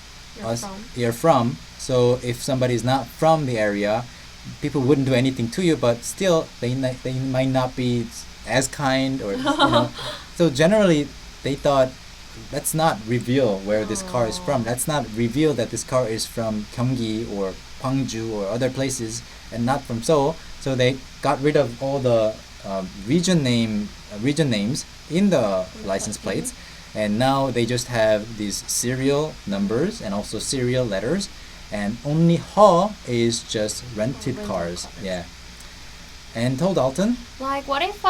you're from. So if somebody's not from the area, people wouldn't do anything to you, but still they might not be as kind, or you know. So generally, they thought, let's not reveal where this car is from. Let's not reveal that this car is from Gyeonggi or Gwangju or other places and not from Seoul. So they got rid of all the region names in the license plates, and now they just have these serial numbers and also serial letters, and only Ha is just rented cars. Yeah. And told Dalton. Like, what if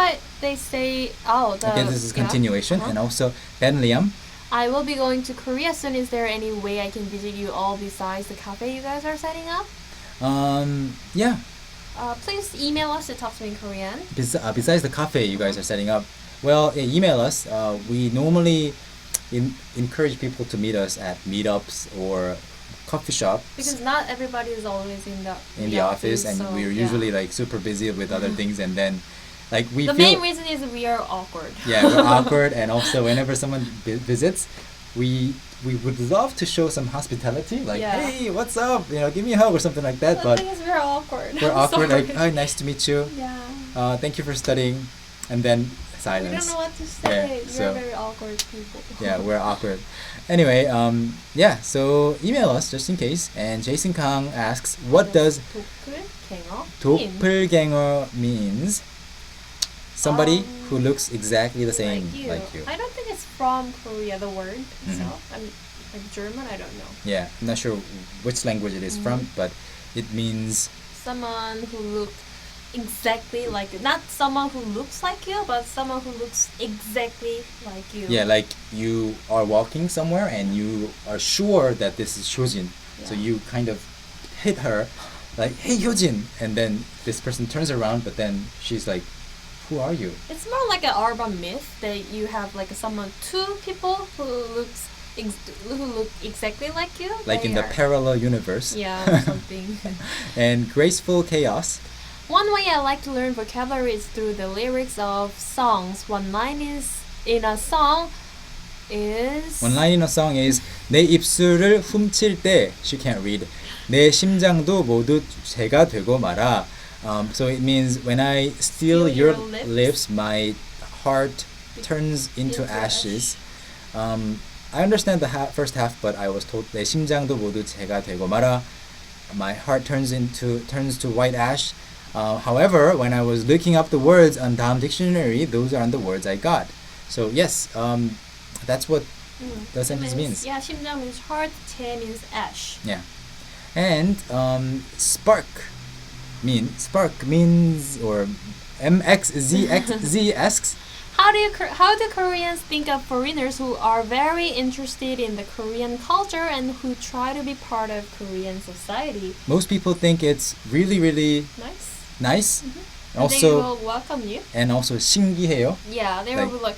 they say, Okay, this is continuation. And also Ben Liam. I will be going to Korea soon. Is there any way I can visit you all besides the cafe you guys are setting up? Yeah. Please email us to talk to me in Korean. Besides the cafe you guys are setting up, well, email us. We normally encourage people to meet us at meetups or coffee shop, because not everybody is always in the office, and so, we're usually like super busy with other things, and then like we the feel main reason is we are awkward. yeah, we're awkward, and also whenever someone visits, we would love to show some hospitality, like hey, what's up, you know, give me a hug or something like that, But but the thing is, we're awkward. we're awkward, Sorry. like, hi, nice to meet you, thank you for studying, and then silence. We don't know what to say. Yeah, We're so- very awkward people. Yeah, we're awkward. Anyway, yeah, so email us just in case. And Jason Kang asks, what does 도플갱어 mean? Doppelgänger means? Somebody who looks exactly the same like you. I don't think it's from Korea, the word itself. I'm like German, I don't know. Yeah, I'm not sure which language it is from, but it means Someone who looks exactly like you. Not someone who looks like you, but someone who looks exactly like you. yeah, like you are walking somewhere and you are sure that this is Hyojin. So Yeah. you kind of hit her like, hey Hyojin, and then this person turns around, but then she's like, who are you? It's more like an urban myth that you have like two people who look exactly like you. Like They in the are- parallel universe. Yeah, or something. And Graceful Chaos. One way I like to learn vocabulary is through the lyrics of songs. One line is in a song is One line in a song is 내 입술을 훔칠 때 she can't read 내 심장도 모두 재가 되고 말아. So it means when I steal your lips, my heart turns into ashes. I understand the first half, but I was told 내 심장도 모두 재가 되고 말아. My heart turns to white ash. However, when I was looking up the words on Daum Dictionary, those aren't the words I got. So yes, that's what the sentence means. Yeah, 심장 means heart, 재 means ash. Yeah. And spark means, or MXZXZ asks, How do Koreans think of foreigners who are very interested in the Korean culture and who try to be part of Korean society? most people think it's really, really Nice. nice. And they Also, will welcome you. and also 신기해요. Yeah, they will be like,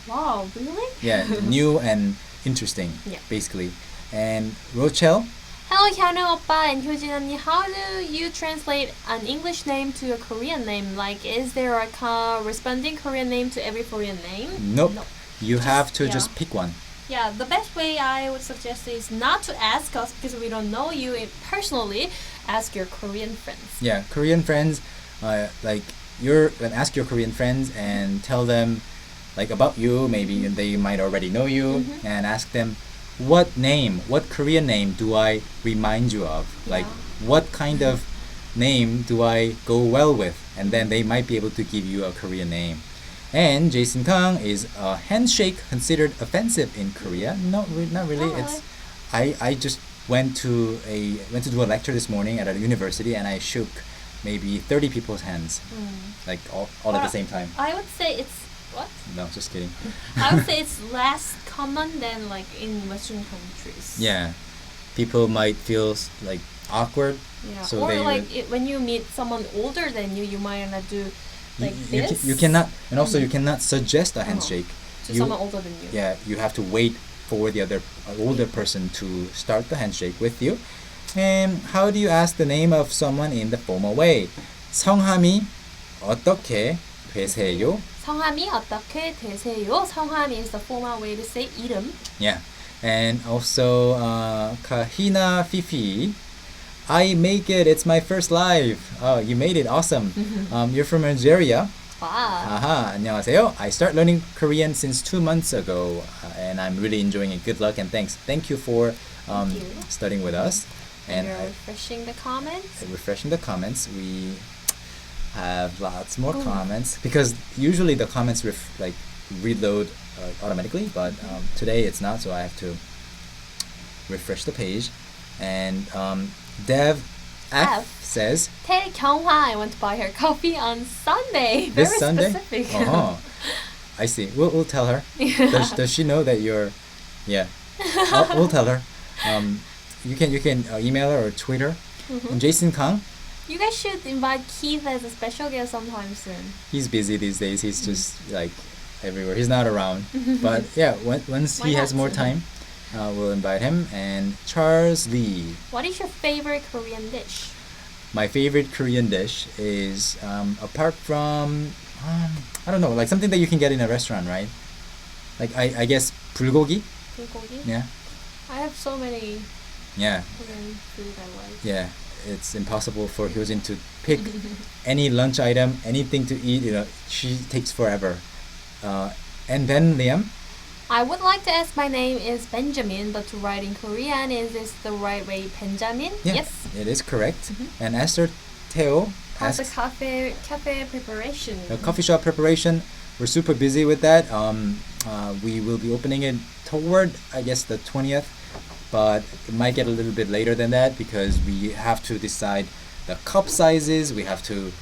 wow, really? Yeah, new and interesting, Yeah. basically. And Rochelle, Hello, Hyunwoo oppa and Hyojin 언니. How do you translate an English name to a Korean name? Like, is there a corresponding Korean name to every foreign name? nope. You have to yeah. just pick one. Yeah, the best way I would suggest is not to ask us because we don't know you personally. Ask your Korean friends. Yeah, Korean friends, like ask your Korean friends and tell them like about you. Maybe they might already know you, and ask them, what Korean name do I remind you of? Like, what kind of name do I go well with? And then they might be able to give you a Korean name. And Jason Kang, is a handshake considered offensive in Korea? No, not really. Not It's I just went to do a lecture this morning at a university, and I shook maybe 30 people's hands, like all at the same time. I would say it's what? No, just kidding. I would say it's less common than like in Western countries. Yeah, people might feel like awkward. Yeah. So or they like when you meet someone older than you, you might not do like this. You cannot, and also you cannot suggest a handshake to someone older than you. Yeah, you have to wait for the other older person to start the handshake with you. And how do you ask the name of someone in the formal way? 성함이 어떻게 되세요? 성함이 어떻게 되세요? 성함 is the formal way to say 이름. Yeah, and also Kahina Fifi. I make it. It's my first live. Oh, you made it. Awesome. You're from Algeria. Wow. Aha, 안녕하세요. I start learning Korean since 2 months ago, and I'm really enjoying it. Good luck and thanks. Thank you for studying with us. And you're refreshing the comments. We have lots more comments because usually the comments reload automatically, but today it's not, so I have to refresh the page. And Dev F says, Tell Kyunghwa I want to buy her coffee on Sunday. This Very Sunday? specific. Oh, I see. We'll tell her. Does she know that you're? Yeah, we'll tell her. You can email her or tweet her. And Jason Kang, you guys should invite Keith as a special guest sometime soon. he's busy these days. He's just like everywhere. He's not around. But yeah, once he has more time, we'll invite him. And Charles Lee. What is your favorite Korean dish? My favorite Korean dish is apart from I don't know, like something that you can get in a restaurant, right? Like I guess bulgogi. Bulgogi? Yeah. I have so many Yeah. Korean food I like. Yeah. It's impossible for Hyojin to pick any lunch item, anything to eat. She takes forever. And then Liam. I would like to ask, my name is Benjamin, but to write in Korean, is this the right way, Benjamin? Yeah, Yes. it is correct. And Esther Teo How's the asks, cafe preparation? the coffee shop preparation. We're super busy with that. We will be opening it toward, I guess, the 20th, but it might get a little bit later than that because we have to decide the cup sizes. We have to,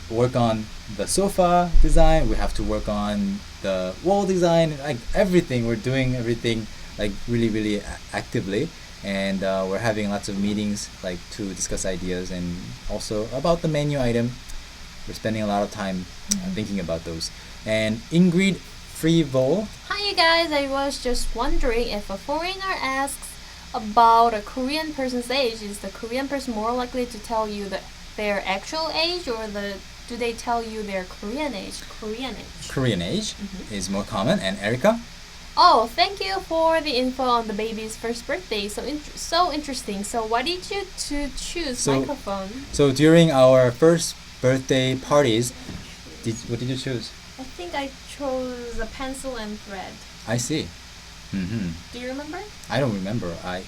work on the sofa design. We have to work on the wall design. Like everything, we're doing everything like really, really actively. And we're having lots of meetings like to discuss ideas and also about the menu item. We're spending a lot of time thinking about those. And Ingrid Frivol. Hi you guys, I was just wondering if a foreigner asks about a Korean person's age, is the Korean person more likely to tell you their actual age, or do they tell you their Korean age? Korean age is more common. And Erica? Oh, thank you for the info on the baby's first birthday. So interesting. So why did you choose microphone? So during our first birthday parties, what did you choose? I think I chose a pencil and thread. I see. Do you remember? I don't remember. I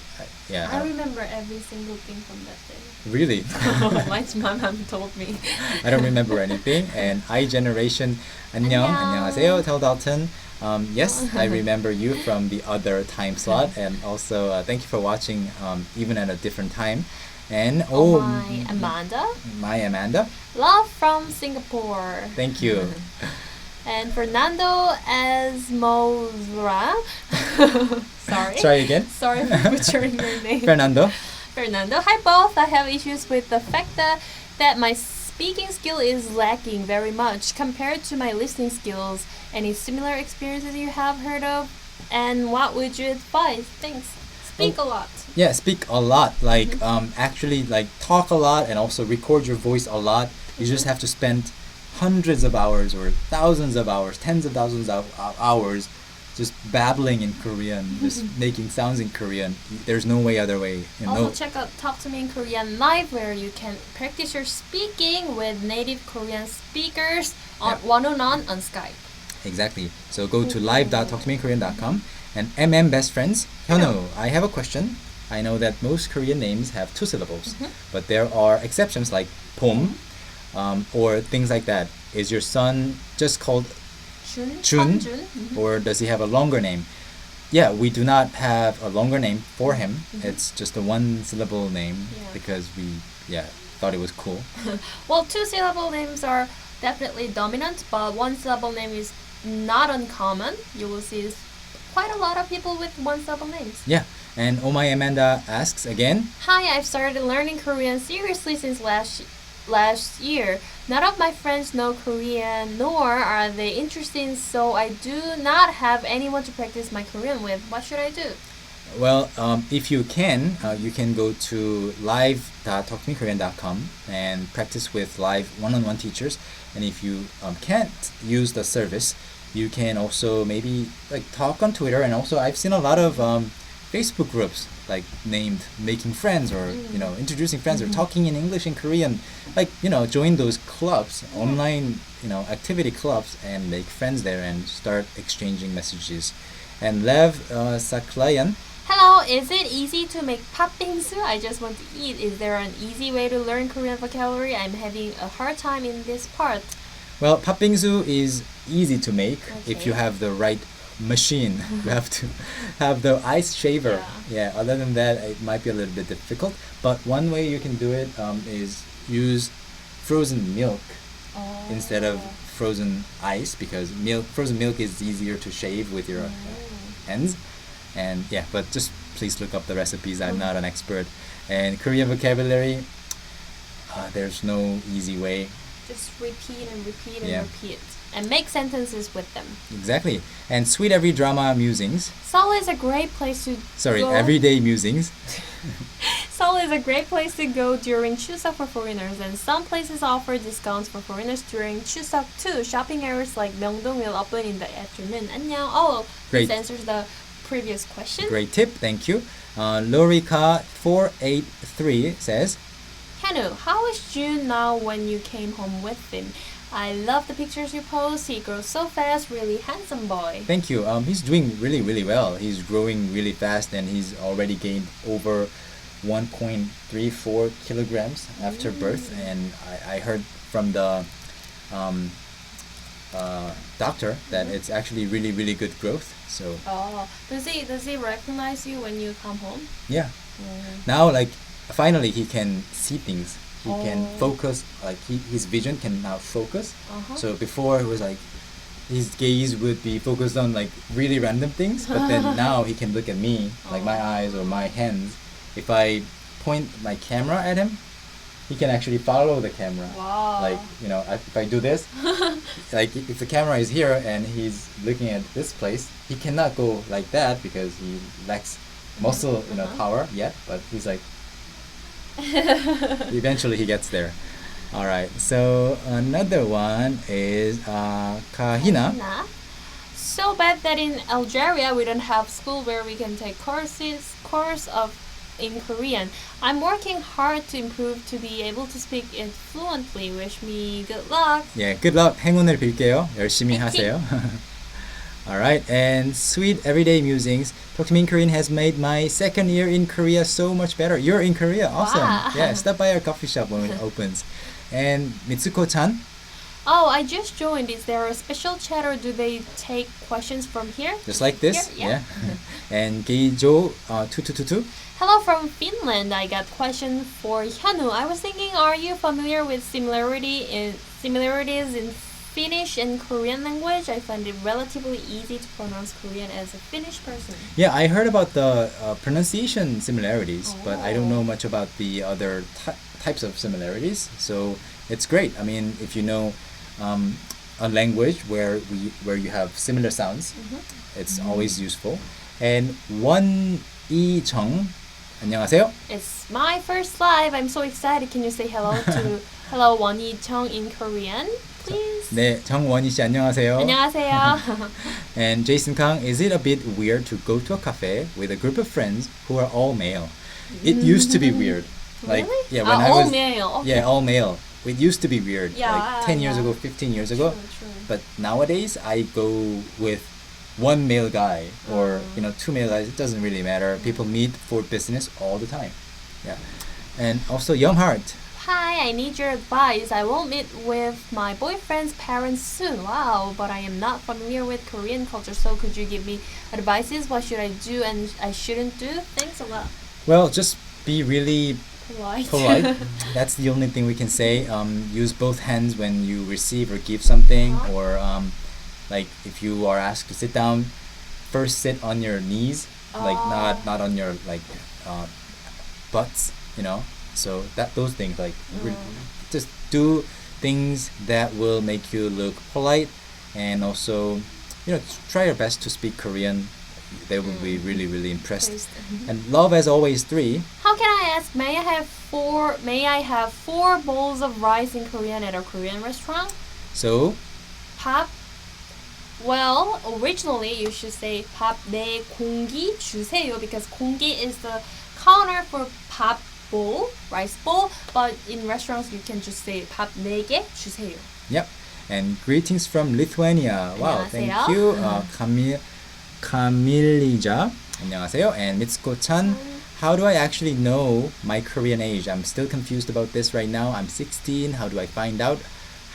remember every single thing from that day. Really? My mom told me. I don't remember anything. And iGeneration, 안녕하세요, Tell Dalton. Yes, I remember you from the other time slot, and also thank you for watching even at a different time. And my Amanda. Love from Singapore. Thank you. And Fernando Esmozra. Sorry. Try again. Sorry for butchering your name. Fernando. Hi both. I have issues with the fact that my speaking skill is lacking very much compared to my listening skills. Any similar experiences you have heard of? And what would you advise? Thanks. Speak a lot. Yeah, speak a lot. Like actually like talk a lot and also record your voice a lot. You just have to spend hundreds of hours or thousands of hours, tens of thousands of hours just babbling in Korean, just making sounds in Korean. There's no other way. Also check out Talk to Me in Korean Live, where you can practice your speaking with native Korean speakers one-on-one on Skype. Exactly. So go to live.talktomeinkorean.com. And MM Best Friends, Hyunwoo, I have a question. I know that most Korean names have 2 syllables, but there are exceptions like 봄, or things like that. Is your son just called Jun? Or does he have a longer name? yeah, we do not have a longer name for him. It's just a one syllable name because we thought it was cool. Well, 2-syllable names are definitely dominant, but 1-syllable name is not uncommon. You will see quite a lot of people with 1-syllable names. Yeah. And Oh My Amanda asks again. Hi, I've started learning Korean seriously since last year. None of my friends know Korean, nor are they interested, so I do not have anyone to practice my Korean with. What should I do? Well, if you can go to live.talktomikorean.com and practice with live one-on-one teachers. And if you can't use the service, you can also maybe like talk on Twitter. And also, I've seen a lot of Facebook groups like named Making Friends or introducing friends or talking in English and Korean. Like join those clubs, online activity clubs, and make friends there and start exchanging messages. And Lev Saklayan. Hello, is it easy to make 팥빙수? I just want to eat. Is there an easy way to learn Korean vocabulary? I'm having a hard time in this part. Well, 팥빙수 is easy to make if you have the right machine. You have to have the ice shaver. Yeah, other than that, it might be a little bit difficult. But one way you can do it is use frozen milk instead of frozen ice, because frozen milk is easier to shave with your hands. And but just please look up the recipes. I'm not an expert. And Korean vocabulary, there's no easy way. Just repeat and repeat and repeat. And make sentences with them. Exactly. And Sweet Every Drama Musings. Seoul is a great place to go. Everyday Musings. Seoul is a great place to go during Chuseok for foreigners, and some places offer discounts for foreigners during Chuseok too. Shopping areas like Myeongdong will open in the afternoon. 안녕. Oh, great. This answers the previous question. Great tip, thank you. Lorika483 says, Hanu, how is June now when you came home with him? I love the pictures you post. He grows so fast, really handsome boy. Thank you. He's doing really, really well. He's growing really fast, and he's already gained over 1.34 kilograms after birth. And I heard from the doctor that it's actually really, really good growth. So. Oh, does he recognize you when you come home? Yeah. Now, like, finally he can see things. He can focus. Like his vision can now focus. So before it was like his gaze would be focused on like really random things, but then now he can look at me, like my eyes or my hands. If I point my camera at him, he can actually follow the camera. Wow. Like if I do this, like if the camera is here and he's looking at this place, he cannot go like that because he lacks muscle power yet. But he's like. Eventually he gets there. All right, so another one is Kahina. So bad that in Algeria we don't have school where we can take course in Korean. I'm working hard to improve to be able to speak it fluently. Wish me good luck. Yeah, good luck. 행운을 빌게요. 열심히 하세요. All right, and Sweet Everyday Musings. Talk to Me in Korean has made my second year in Korea so much better. You're in Korea, awesome. Wow. Yeah, stop by our coffee shop when it opens. And Mitsuko-chan. Oh, I just joined. Is there a special chat or do they take questions from here? Just like this? Here? Yeah. And Geijo 2222. Hello from Finland. I got question for Hyunu. I was thinking, are you familiar with similarities in Finnish and Korean language? I find it relatively easy to pronounce Korean as a Finnish person. Yeah, I heard about the pronunciation similarities, but I don't know much about the other types of similarities. So it's great. I mean, if you know a language where you have similar sounds, it's always useful. And 원이정, 안녕하세요. It's my first live. I'm so excited. Can you say hello to hello 원이정 in Korean, please? 네, 정원희 씨 안녕하세요. 안녕하세요. And Jason Kang, is it a bit weird to go to a cafe with a group of friends who are all male? It used to be weird. Like really? yeah, when I all was male. Okay. yeah, all male. It used to be weird. Yeah, like 10 years ago, 15 years ago. True. But nowadays I go with one male guy or two male guys. It doesn't really matter. People meet for business all the time. Yeah. And also Young Heart. Hi, I need your advice. I will meet with my boyfriend's parents soon. Wow, but I am not familiar with Korean culture, so could you give me advices? What should I do and I shouldn't do? Thanks a lot. Well, just be really polite. That's the only thing we can say. Use both hands when you receive or give something, or like if you are asked to sit down, first sit on your knees, like not on your like butts, you know. So that those things like just do things that will make you look polite, and also try your best to speak Korean. They will be really, really impressed. And love as always 3. How can I ask? May I have 4 bowls of rice in Korean at a Korean restaurant? So 밥. Well, originally you should say 밥 4공기 주세요, because 공기 is the counter for 밥 bowl, rice bowl. But in restaurants you can just say 밥 4개 주세요. Yep. And greetings from Lithuania. Wow, thank you. Kamilija. 안녕하세요. And Mitsuko-chan. How do I actually know my Korean age? I'm still confused about this right now. I'm 16. How do I find out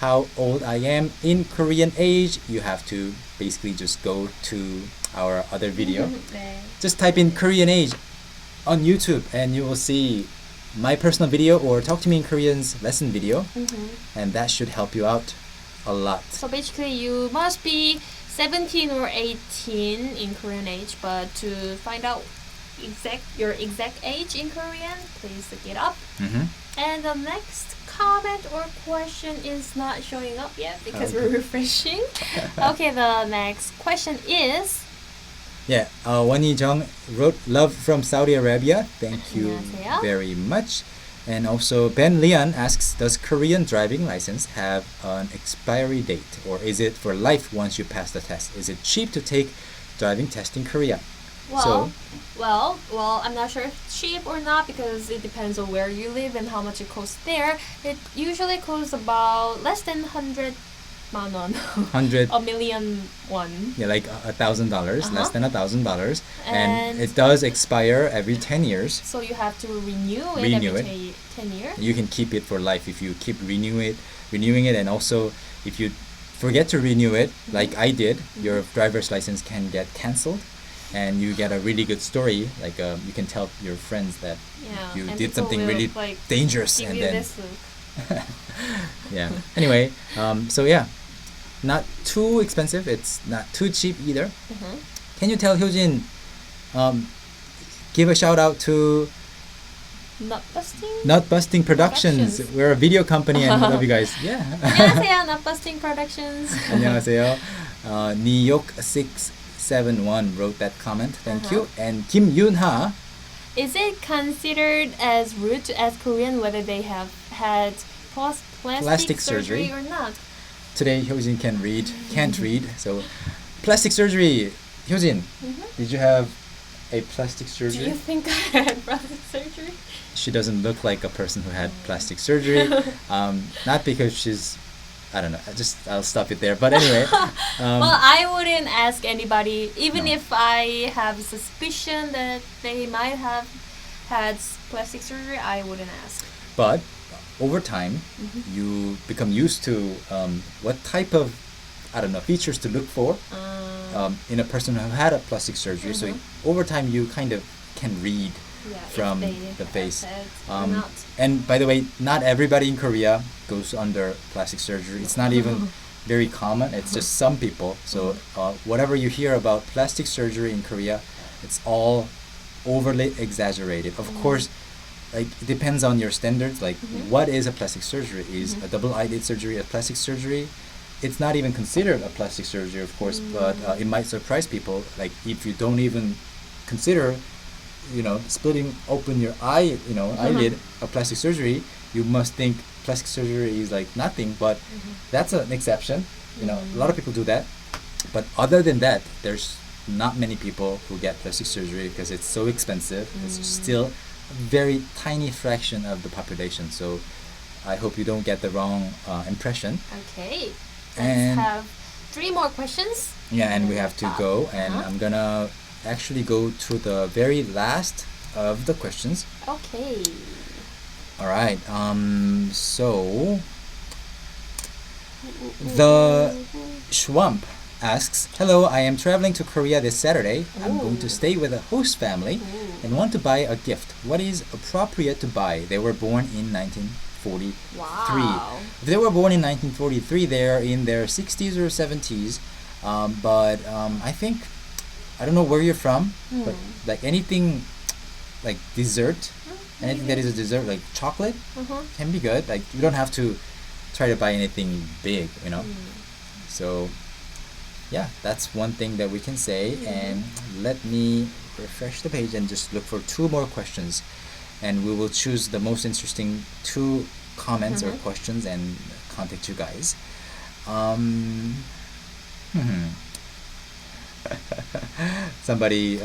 how old I am in Korean age? You have to basically just go to our other video. Just type in Korean age on YouTube and you will see my personal video or Talk to Me in Korean's lesson video. And that should help you out a lot. So basically you must be 17 or 18 in Korean age, but to find out your exact age in Korean, please look it up. And the next comment or question is not showing up yet because we're refreshing. Okay, the next question is... Yeah, Wani Jung wrote love from Saudi Arabia. Thank you very much. And also Ben Lian asks, does Korean driving license have an expiry date, or is it for life once you pass the test? Is it cheap to take driving test in Korea? Well, I'm not sure if it's cheap or not because it depends on where you live and how much it costs there. It usually costs about less than 100 만원. 100. A million won. Yeah, like $1,000, less than $1,000, and it does expire every 10 years. So you have to renew it every 10 years. You can keep it for life if you keep renewing it, and also if you forget to renew it, like I did, your driver's license can get cancelled, and you get a really good story. Like you can tell your friends that you did something really dangerous, and then. Yeah. Anyway, so yeah, not too expensive. It's not too cheap either. Can you tell Hyojin, give a shout out to Not Busting Productions. We're a video company and we love you guys. Yeah. 안녕하세요, Not Busting Productions. 안녕하세요. Niyok671 wrote that comment. Thank you. And Kim Yoon-ha. Is it considered as rude to ask Korean whether they have had plastic surgery or not? Today Hyojin can't read. So plastic surgery. Hyojin, did you have a plastic surgery? Do you think I had plastic surgery? She doesn't look like a person who had plastic surgery. Not because she's, I don't know. I'll stop it there. But anyway. Well, I wouldn't ask anybody, even if I have suspicion that they might have had plastic surgery. I wouldn't ask. But over time, you become used to what type of, I don't know, features to look for in a person who had a plastic surgery. So over time, you kind of can read from the face. And by the way, not everybody in Korea goes under plastic surgery. It's not even very common. It's just some people. So whatever you hear about plastic surgery in Korea, it's all overly exaggerated. Of course, like it depends on your standards. Like what is a plastic surgery? Is a double eyelid surgery a plastic surgery? It's not even considered a plastic surgery, of course, but it might surprise people. Like if you don't even consider, splitting open your eye, eyelid, a plastic surgery, you must think plastic surgery is like nothing. But that's an exception. A lot of people do that. But other than that, there's not many people who get plastic surgery because it's so expensive. It's still a very tiny fraction of the population. So I hope you don't get the wrong impression. Okay. Let's have 3 more questions. Yeah, and we have to go. And I'm going to actually go to the very last of the questions. Okay. All right. So the Schwamp asks, "Hello, I am traveling to Korea this Saturday. I'm going to stay with a host family and want to buy a gift. What is appropriate to buy?" They were born in 1943. Wow. If they were born in 1943, they're in their 60s or 70s. But I think, I don't know where you're from, but like anything like dessert, anything that is a dessert, like chocolate, can be good. Like you don't have to try to buy anything big, you know. So yeah, that's one thing that we can say. And let me refresh the page and just look for two more questions, and we will choose the most interesting two comments or questions and contact you guys. Somebody,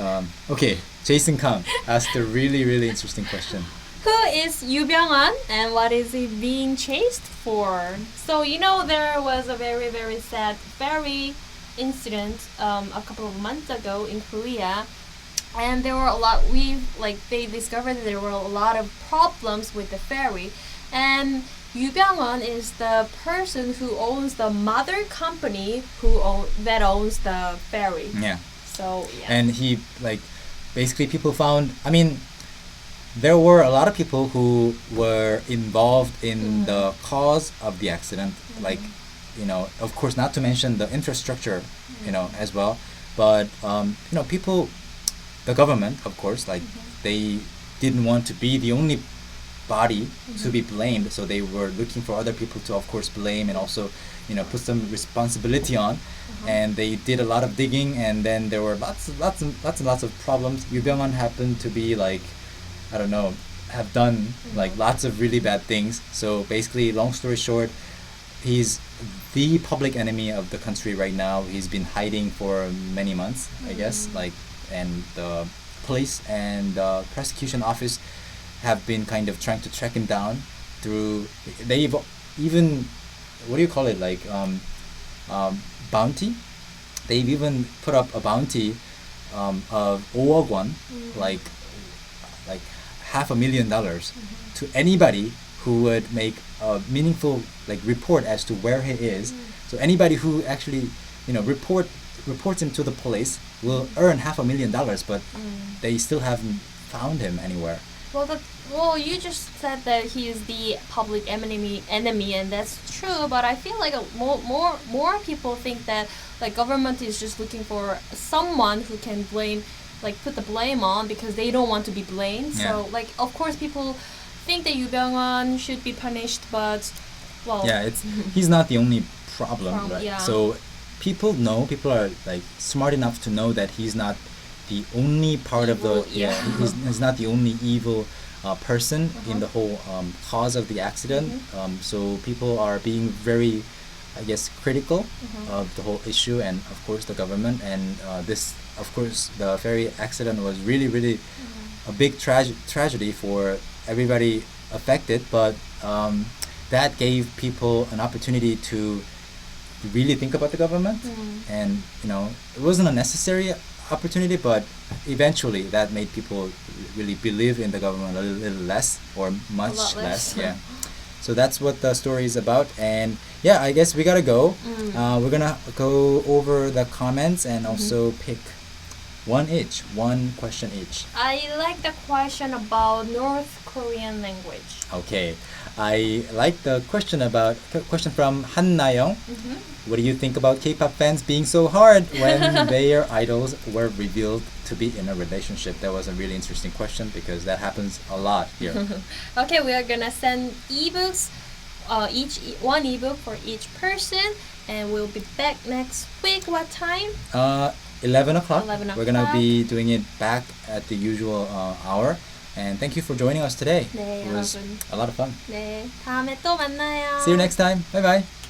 okay, Jason Kang asked a really interesting question. Who is Yoo Byung-an and what is he being chased for? So there was a very sad ferry incident a couple of months ago in Korea, and there were a lot. They discovered that there were a lot of problems with the ferry, and Yoo Byung-an is the person who owns the mother company that owns the ferry. Yeah. So yeah. And he, like, basically people found, I mean, there were a lot of people who were involved in the cause of the accident, like, of course, not to mention the infrastructure, as well. But, people, the government, of course, like, they didn't want to be the only body to be blamed, so they were looking for other people to, of course, blame and also, put some responsibility on. And they did a lot of digging, and then there were lots of problems. Yoo Byung-an happened to be like, I don't know, have done like lots of really bad things. So basically, long story short, he's the public enemy of the country right now. He's been hiding for many months, I guess. And the police and the prosecution office have been kind of trying to track him down through. They've even, what do you call it? Like bounty. They've even put up a bounty of 5억 won, like $500,000 to anybody who would make a meaningful report as to where he is. So anybody who actually reports him to the police will earn $500,000, but they still haven't found him anywhere. Well, you just said that he is the public enemy, and that's true. But I feel like more people think that government is just looking for someone who can put the blame on because they don't want to be blamed. Yeah. So of course people think that Yoo Byung-an should be punished, but he's not the only problem, right? Yeah. So people are smart enough to know that he's not the only part evil, of the he's not the only evil person in the whole cause of the accident. So people are being very, I guess, critical of the whole issue, and of course the government. And this, of course, the ferry accident was really a big tragedy for everybody affected. But that gave people an opportunity to really think about the government, and it wasn't a necessary opportunity, but eventually that made people really believe in the government a little less, or much less. Yeah. So that's what the story is about. And yeah, I guess we gotta go. We're gonna go over the comments and also pick one question each. I like the question about North Korean language. Okay, I like the question from Han Na-young. What do you think about K-pop fans being so hard when their idols were revealed to be in a relationship? That was a really interesting question because that happens a lot here. Okay, we are gonna send ebooks, one ebook for each person, and we'll be back next week. What time? 11 o'clock. 11 We're gonna o'clock. be doing it back at the usual hour. And thank you for joining us today. 네, It was 여러분. a lot of fun. 네, 다음에 또 만나요. See you next time. Bye bye.